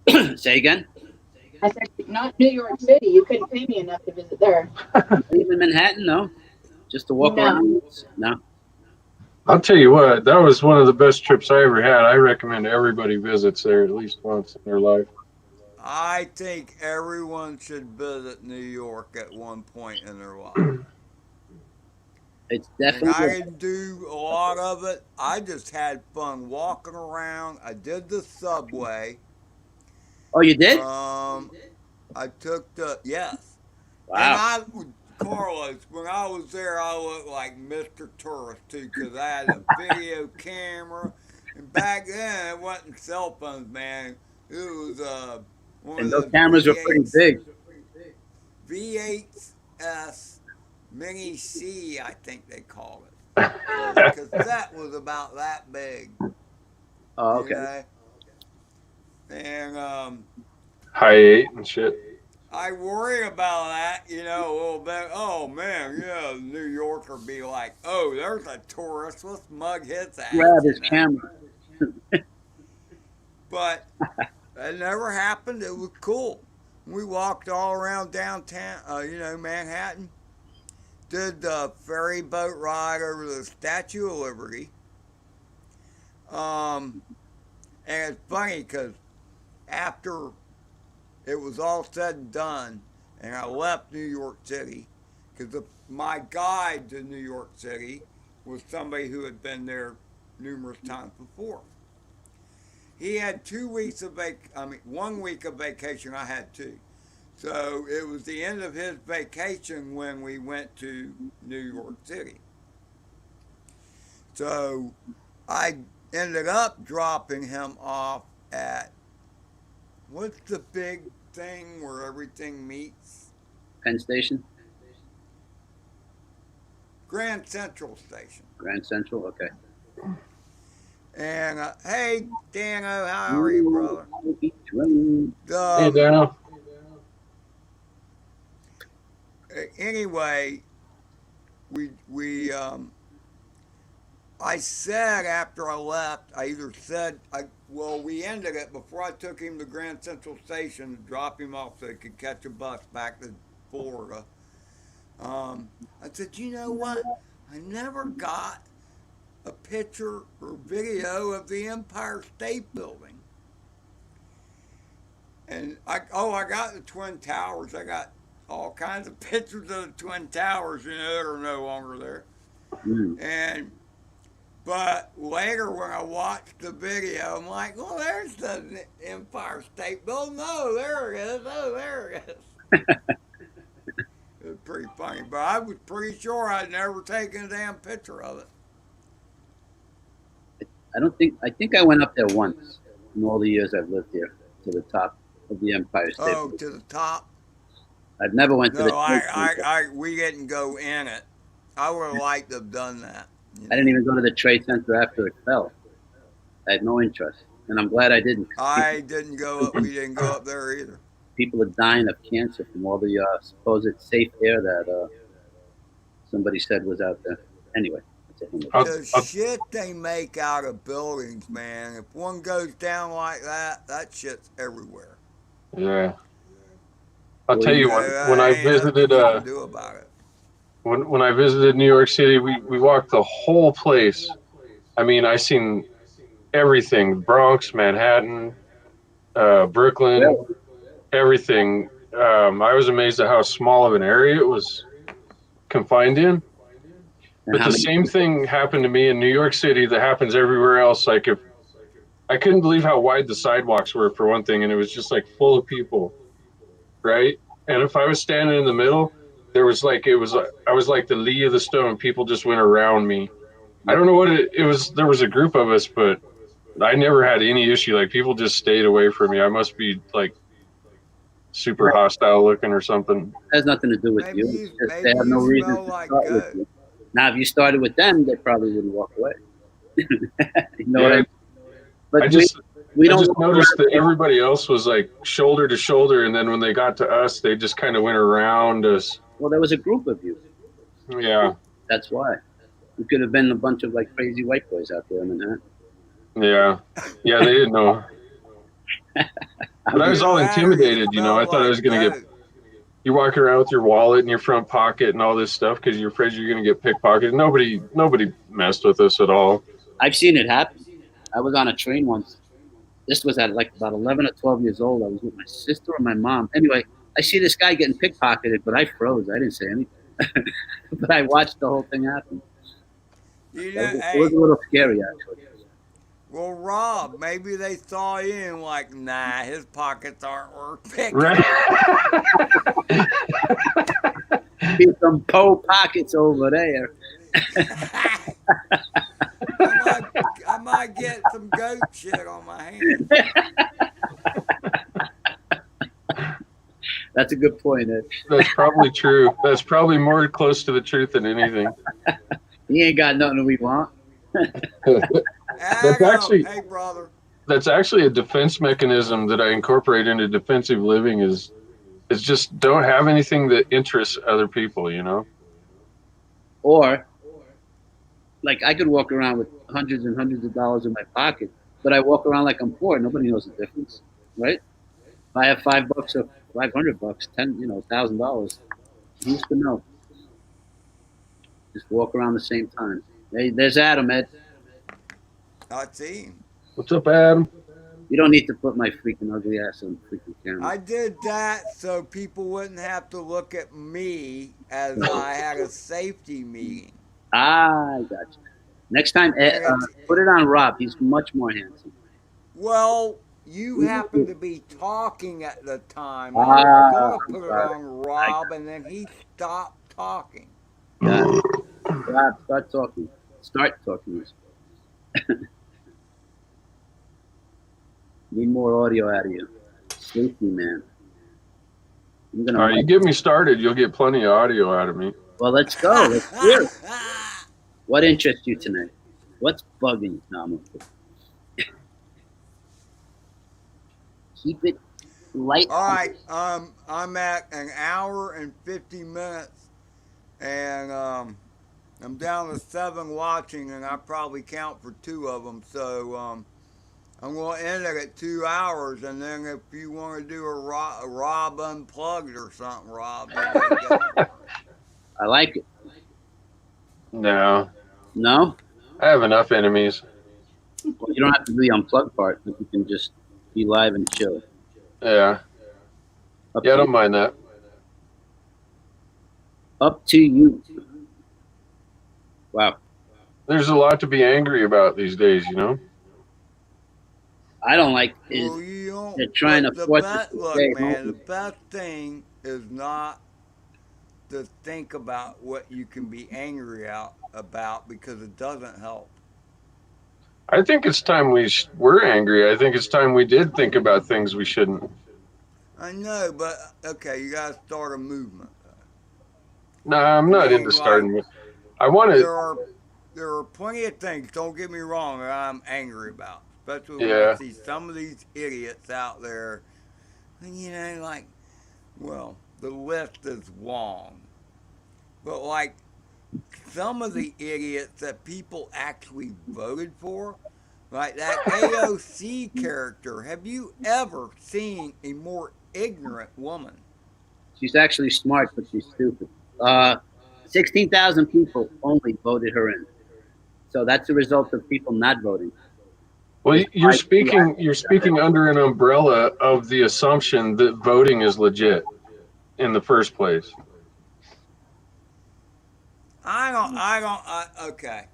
you. Say again? I said, not New York City. You couldn't pay me enough to visit there. Live in Manhattan? No. Just to walk No. around? No. I'll tell you what, that was one of the best trips I ever had. I recommend everybody visits there at least once in their life. I think everyone should visit New York at one point in their life. It's And I definitely. didn't do a lot of it. I just had fun walking around. I did the subway. Oh, you did? I took yes. Wow. And Carlos, when I was there, I looked like Mr. Tourist too, because I had a video camera. And back then, it wasn't cell phones, man. It was one And of those those cameras were pretty big. V8s Mini C, I think they called it. So the cassette was about that big. Oh, okay. You know? And High 8 and shit. I worry about that, a little bit. Oh man, New Yorker be like, oh, there's a tourist. Let's mug his ass. Grab his camera. But that never happened. It was cool. We walked all around downtown, Manhattan. Did the ferry boat ride over the Statue of Liberty. And it's funny because after it was all said and done, and I left New York City, because my guide to New York City was somebody who had been there numerous times before. he had 2 weeks of 1 week of vacation. I had two. So it was the end of his vacation when we went to New York City. So I ended up dropping him off at what's the big thing where everything meets? Penn Station, Grand Central Station. Grand Central. Okay. And hey, Dano, how are you, brother? Hey, Dano. Anyway, I said after I left, I either said, we ended it before I took him to Grand Central Station to drop him off so he could catch a bus back to Florida. I said, you know what? I never got a picture or video of the Empire State Building. And I got the Twin Towers. I got all kinds of pictures of the Twin Towers, that are no longer there. Mm. But later when I watched the video, I'm like, well, there's the Empire State Building. No, there it is. Oh, there it is. It was pretty funny. But I was pretty sure I'd never taken a damn picture of it. I think I went up there once in all the years I've lived here to the top of the Empire State Oh, Building. to the top? I've never went to the. No, we didn't go in it. I would have liked to have done that. I didn't even go to the Trade Center after it fell. I had no interest, and I'm glad I didn't. I didn't go up. We didn't go up there either. People are dying of cancer from all the supposed safe air that somebody said was out there. Anyway, The shit they make out of buildings, man. If one goes down like that, that shit's everywhere. Yeah. I'll tell you, when I visited do about it. When I visited New York City, we walked the whole place. I mean, I seen everything: Bronx, Manhattan, Brooklyn, everything. I was amazed at how small of an area it was confined in. But the same thing happened to me in New York City that happens everywhere else. Like, if I couldn't believe how wide the sidewalks were, for one thing, and it was just like full of people, right? And if I was standing in the middle, I was like the lee of the stone. People just went around me. I don't know what it was. There was a group of us, but I never had any issue. Like, people just stayed away from me. I must be like super hostile looking or something. It has nothing to do with you. It's just they have no reason to start with you. Now, if you started with them, they probably wouldn't walk away. You know what I mean? But I just noticed that everybody else was like shoulder to shoulder, and then when they got to us, they just kind of went around us. Well, there was a group of you. Yeah. That's why. You could have been a bunch of like crazy white boys out there in Manhattan. Yeah. Yeah, they didn't know. But I was all intimidated, I thought I was going to get... You're walking around with your wallet in your front pocket and all this stuff because you're afraid you're going to get pickpocketed. Nobody messed with us at all. I've seen it happen. I was on a train once. This was at like about 11 or 12 years old. I was with my sister and my mom. Anyway, I see this guy getting pickpocketed, but I froze. I didn't say anything. But I watched the whole thing happen. It was a little scary, actually. Well, Rob, maybe they saw you and like, nah, his pockets aren't worth picking. Right. Be some pockets over there. I might get some goat shit on my hands. That's a good point, Ed. That's probably true. That's probably more close to the truth than anything. He ain't got nothing we want. Hey, brother. That's actually a defense mechanism that I incorporate into defensive living is just don't have anything that interests other people, Or, like, I could walk around with hundreds and hundreds of dollars in my pocket, but I walk around like I'm poor. Nobody knows the difference, right? If I have $5 or $500, $1,000, who used to know? Just walk around the same time. Hey, there's Adam, Ed. I see him. What's up, Adam? You don't need to put my freaking ugly ass on the freaking camera. I did that so people wouldn't have to look at me as I had a safety meeting. I got you. Next time, put it on Rob. He's much more handsome. Well, you happened to be talking at the time. I was gonna I'm put it sorry. on Rob, and then he stopped talking. Got it. Rob, start talking. Start talking. Need more audio out of you. Sleepy, man. I'm All gonna right, you get me started, you'll get plenty of audio out of me. Well, let's go. Let's hear it. What interests you tonight? What's bugging you? No, I'm okay. Keep it light. All right, I'm at an hour and 50 minutes, and I'm down to 7 watching, and I probably count for 2 of them. So I'm going to end it at 2 hours, and then if you want to do a Rob Unplugged or something, Rob, you know, go. I like it. No, No? I have enough enemies. Well, you don't have to do the unplugged part, but you can just be live and chill. Yeah, Up yeah, I to don't you. mind that. Up to you. Wow. There's a lot to be angry about these days, you know? I don't like is Well, you don't, they're trying to the force us best, to look, stay man, the home. best thing is not to think about what you can be angry about because it doesn't help. I think it's time we're angry. I think it's time we did think about things we shouldn't. I know, but okay, you gotta start a movement. Nah, I'm I not into mean, like starting. I want to. there are there are plenty of things. Don't get me wrong, that I'm angry about, especially when I Yeah, see some of these idiots out there. And, you know, like, well, the list is long, but like some of the idiots that people actually voted for, like that AOC character. Have you ever seen a more ignorant woman? She's actually smart, but she's stupid. 16,000 people only voted her in. So that's the result of people not voting. well, you're Despite the speaking. You're speaking under an umbrella of the assumption that voting is legit in the first place. Okay.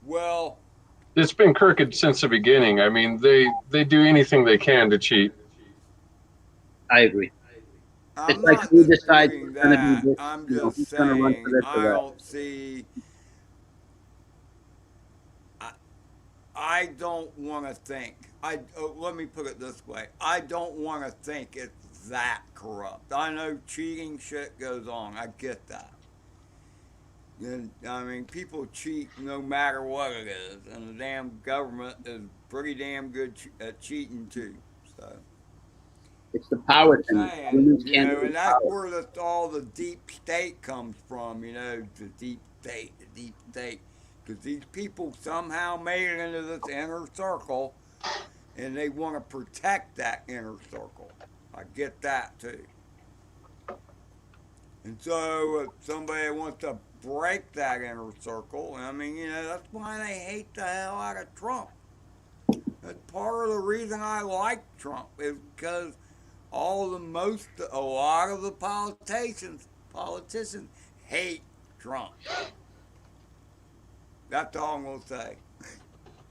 Well, It's been crooked since the beginning. I mean, they do anything they can to cheat. I agree. It's I'm like not who decides disputing who's going to be that. this, I'm who's just going to run for saying this or I that. don't see. I, I don't want to think. Let me put it this way. I don't want to think it's that corrupt. I know cheating shit goes on. I get that. And I mean, people cheat no matter what it is, and the damn government is pretty damn good at cheating too. So It's the I'm power thing. saying, Humans you can't know, do and that's power. where all the deep state comes from. You know, the deep state, because these people somehow made it into this inner circle, and they want to protect that inner circle. I get that too. And so if somebody wants to break that inner circle, I mean, you know, that's why they hate the hell out of Trump. That's part of the reason I like Trump is because a lot of the politicians hate Trump. That's all I'm gonna say.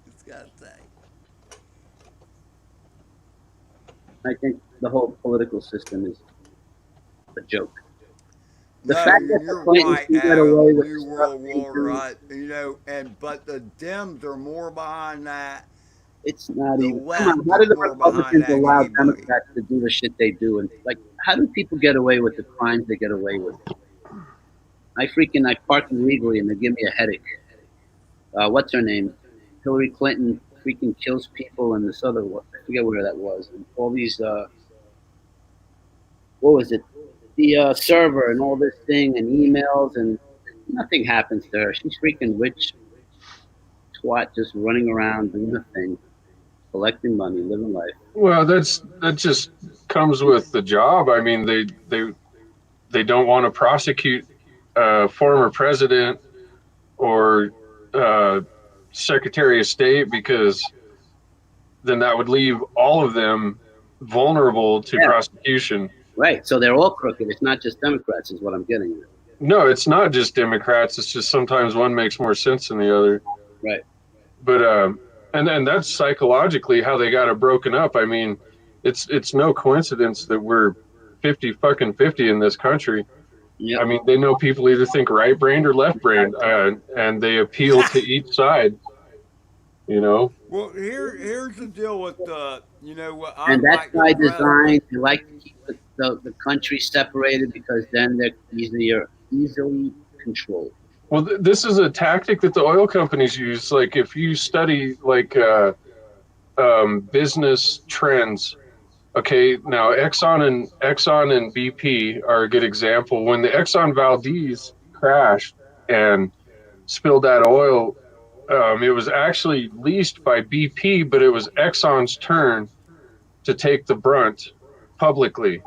Just gotta say. I think the whole political system is a joke. The No, fact that the you're Clintons right, can get away Adam. with the New stuff World they Order, do, you know, but the Dems are more behind that. it's not The even. Come on, left how do is the more behind Republicans that than allow anybody. Democrats to do the shit they do? And like, how do people get away with the crimes they get away with? I park illegally and they give me a headache. What's her name? Hillary Clinton freaking kills people, and this other one, I forget where that was. And all these, what was it? The server and all this thing and emails, and nothing happens to her. She's freaking rich twat, just running around doing the thing, collecting money, living life. Well, that just comes with the job. I mean, they don't want to prosecute a former president or uh, secretary of state because then that would leave all of them vulnerable to Yeah, prosecution. right. So they're all crooked. It's not just Democrats, is what I'm getting at. No, it's not just Democrats. It's just sometimes one makes more sense than the other. Right. But and then that's psychologically how they got it broken up. I mean, it's no coincidence that we're 50 fucking 50 in this country. I Yep. mean, they know people either think right brained or left brained, and they appeal to each side. You know, Well, here's the deal with what And I'd that's like to by address with. design. They like to keep the country separated because then they're easily controlled. well, this is a tactic that the oil companies use. Like, if you study like business trends. Okay, now Exxon and BP are a good example. When the Exxon Valdez crashed and spilled that oil, it was actually leased by BP, but it was Exxon's turn to take the brunt publicly.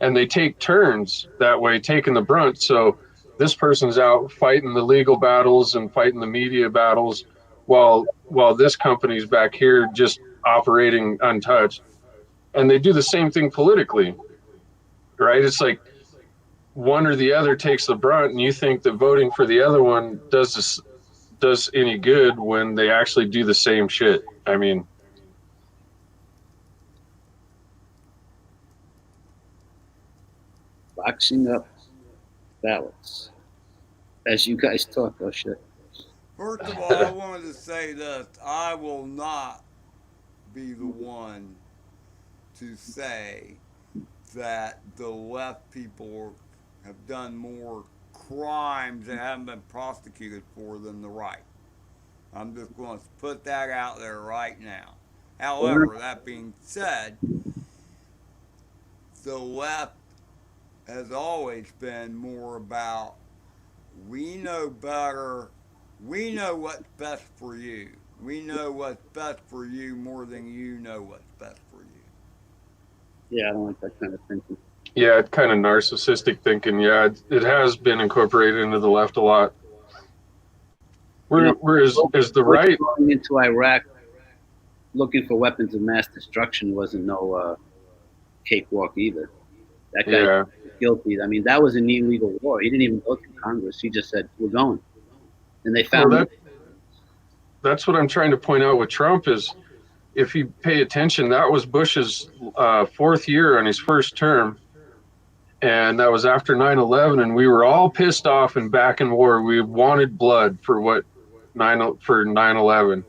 And they take turns that way, taking the brunt. So this person's out fighting the legal battles and fighting the media battles, while this company's back here just operating untouched. And they do the same thing politically, right? It's like one or the other takes the brunt, and you think that voting for the other one does any good when they actually do the same shit. I mean, Boxing up ballots. As you guys talk, oh shit. First of all, I wanted to say this: I will not be the one to say that the left people have done more crimes and haven't been prosecuted for than the right. I'm just going to put that out there right now. However, that being said, the left has always been more about we know better, we know what's best for you. We know what's best for you more than you know what's best for you. Yeah, I don't like that kind of thinking. yeah, kind of narcissistic thinking. Yeah, it has been incorporated into the left a lot. You know, Whereas as the Bush right, going into Iraq looking for weapons of mass destruction wasn't no cakewalk either. That guy yeah, was guilty. I mean, that was an illegal war. He didn't even go through Congress. He just said, "We're going," and they well, found. that's what I'm trying to point out with Trump is if you pay attention, that was Bush's fourth year on his first term, and that was after 9/11, and we were all pissed off and back in war. We wanted blood for what 9/11,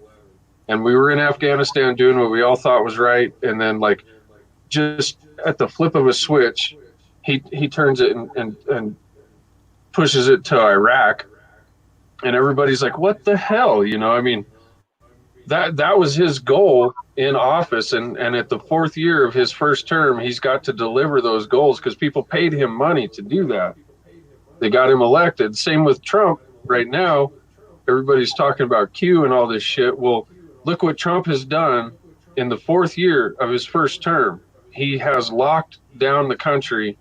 and we were in Afghanistan doing what we all thought was right, and then like just at the flip of a switch, he turns it and pushes it to Iraq, and everybody's like, "What the hell?" You know, I mean, that was his goal in office, and at the fourth year of his first term, he's got to deliver those goals because people paid him money to do that. They got him elected. Same with Trump right now. Everybody's talking about Q and all this shit. Well, look what Trump has done in the fourth year of his first term. He has locked down the country,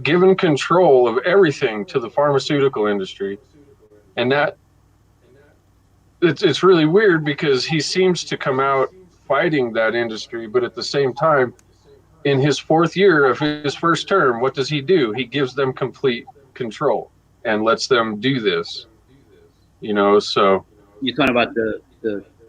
given control of everything to the pharmaceutical industry, and that it's really weird because he seems to come out fighting that industry, but at the same time, in his fourth year of his first term, what does he do? He gives them complete control and lets them do this. You know, so You're talking about the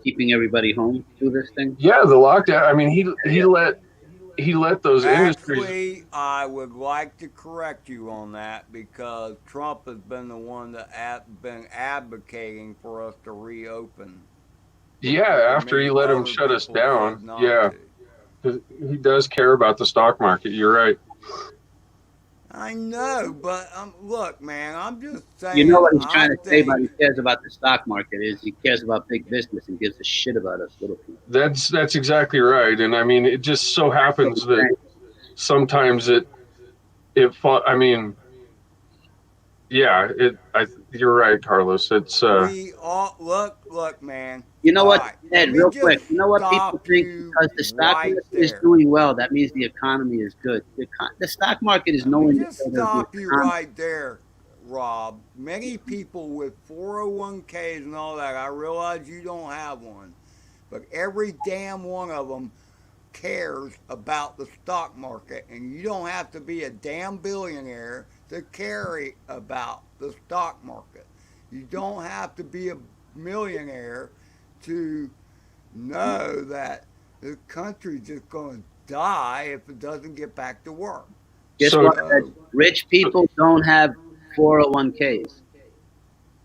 keeping everybody home through this thing. yeah, the lockdown. I mean, he let those industries. Actually, I would like to correct you on that because Trump has been the one that been advocating for us to reopen Yeah, when after he many let him other shut us people down. said not Yeah, to. he does care about the stock market. You're right. I know, but look, man, I'm just You know saying. what he's I trying to say think about he cares about the stock market is he cares about big business and gives a shit about us little people. That's exactly right. And I mean, it just so That's what happens he's that saying. sometimes I mean, yeah, you're right, Carlos. It's we all look, man. You know All what, right, let Ed? me Real just quick. You know what people stop think you because the stock right market is there. doing well, that means the economy is good. The stock market is Let no me just indicator of the stop you economy. right there, Rob. Many people with 401ks and all that, I realize you don't have one, but every damn one of them cares about the stock market, and you don't have to be a damn billionaire to care about the stock market. You don't have to be a millionaire to know that the country's just going to die if it doesn't get back to work. Guess So, what? Ed? So, Rich people don't have 401ks.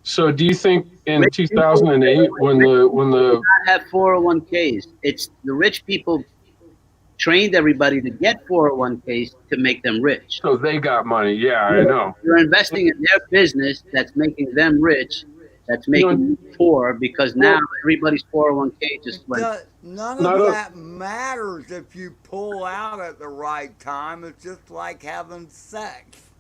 so do you think in Rich people 2008 when do the not have 401ks. It's the rich people trained everybody to get 401ks to make them rich. so they got money? Yeah, I know. You're investing in their business that's making them rich, that's You know, making you poor because now well, everybody's 401k just went. none not of a that matters if you pull out at the right time. It's just like having sex.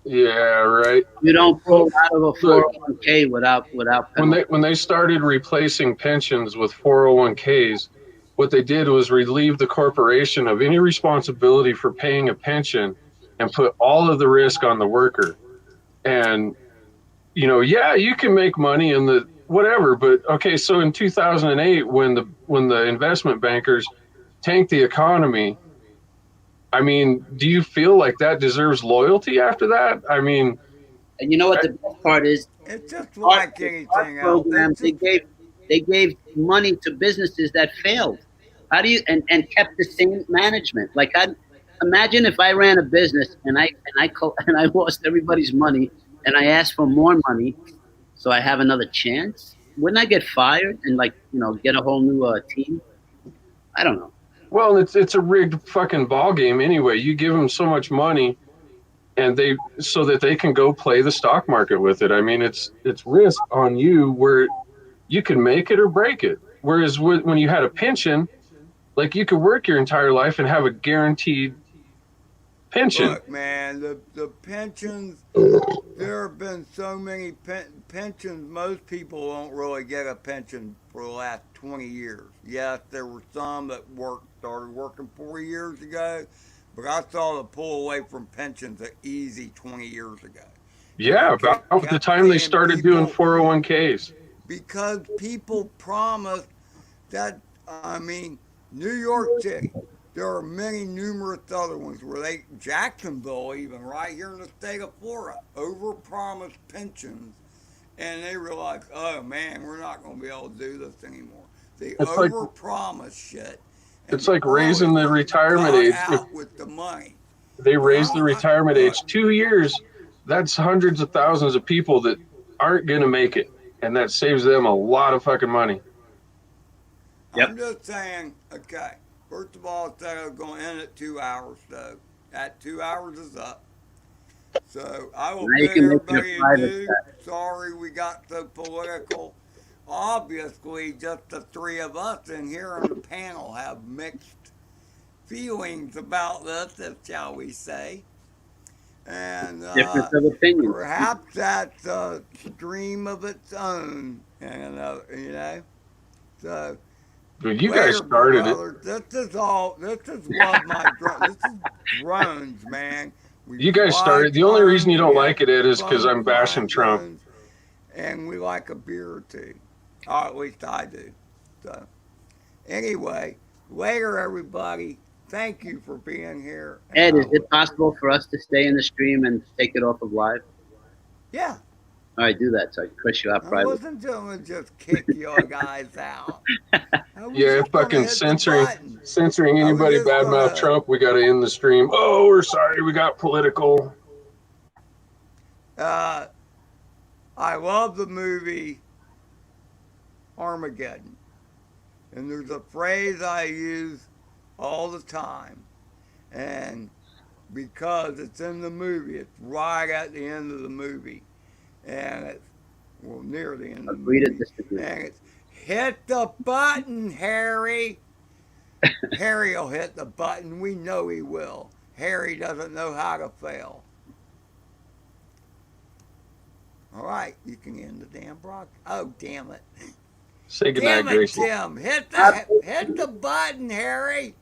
yeah, right. You don't Well, pull out of a look, 401k without penalty. when they started replacing pensions with 401ks, what they did was relieve the corporation of any responsibility for paying a pension and put all of the risk on the worker. And yeah, you can make money in the whatever, but okay, so in 2008 when the investment bankers tanked the economy, I mean, do you feel like that deserves loyalty after that? I mean, And you know what the best part is? It's just Our, like our anything else. program, It's just they gave money to businesses that failed. How do you and kept the same management? Like I imagine if I ran a business and I lost everybody's money and I asked for more money so I have another chance. Wouldn't I get fired and get a whole new team? I don't know. well, it's a rigged fucking ball game anyway. You give them so much money and they so that they can go play the stock market with it. I mean, it's risk on you where you can make it or break it. Whereas when you had a pension, like you could work your entire life and have a guaranteed pension. look, man. The pensions. There have been so many pensions. Most people don't really get a pension for the last 20 years. Yes, there were some that started working 4 years ago, but I saw the pull away from pensions an easy 20 years ago. And I Yeah, about the kept time they seeing started doing people 401ks. because people promised that. I mean, New York City. There are many numerous other ones where Jacksonville, even right here in the state of Florida, overpromised pensions, and they realized, oh man, we're not going to be able to do this anymore. They It's like overpromised shit, and it's the like early raising the ones retirement got age. If out with the money. they But raise the retirement look, age 2 years, that's hundreds of thousands of people that aren't going to make it. And that saves them a lot of fucking money. Yep. I'm just saying, okay, first of all, I said I was going to end at 2 hours, so that 2 hours is up. So I will Now you bid can make it a everybody private adieu. chat. Sorry we got so political. Obviously, just the three of us in here on the panel have mixed feelings about this, shall we say. And Difference of opinions. perhaps that's a stream of its own. And, so But you guys later, started it. brothers. This is what my this is drones, man. We You guys fly started. The only reason you drones. don't We have like it, Ed, is because fun I'm bashing flying Trump. drones, and we like a beer or two. Or at least I do. So anyway, later, everybody. Thank you for being here. And Ed, is it possible for us to stay in the stream and take it off of live? yeah, All right, do that so I can push you out I private. wasn't going to just kick you guys out. I was Yeah, just going to fucking hit the button. censoring I was anybody just going badmouth to Trump. We got to end the stream. Oh, we're sorry. We got political. I love the movie Armageddon. And there's a phrase I use all the time. And because it's in the movie, it's right at the end of the movie. And it's, well, near the end of the Agree to movie. disagree. And it's, hit the button, Harry. Harry will hit the button. We know he will. Harry doesn't know how to fail. All right, you can end the damn broadcast. Oh, damn it. Say goodnight, Damn it, Gracie. Tim. Hit the button, Harry.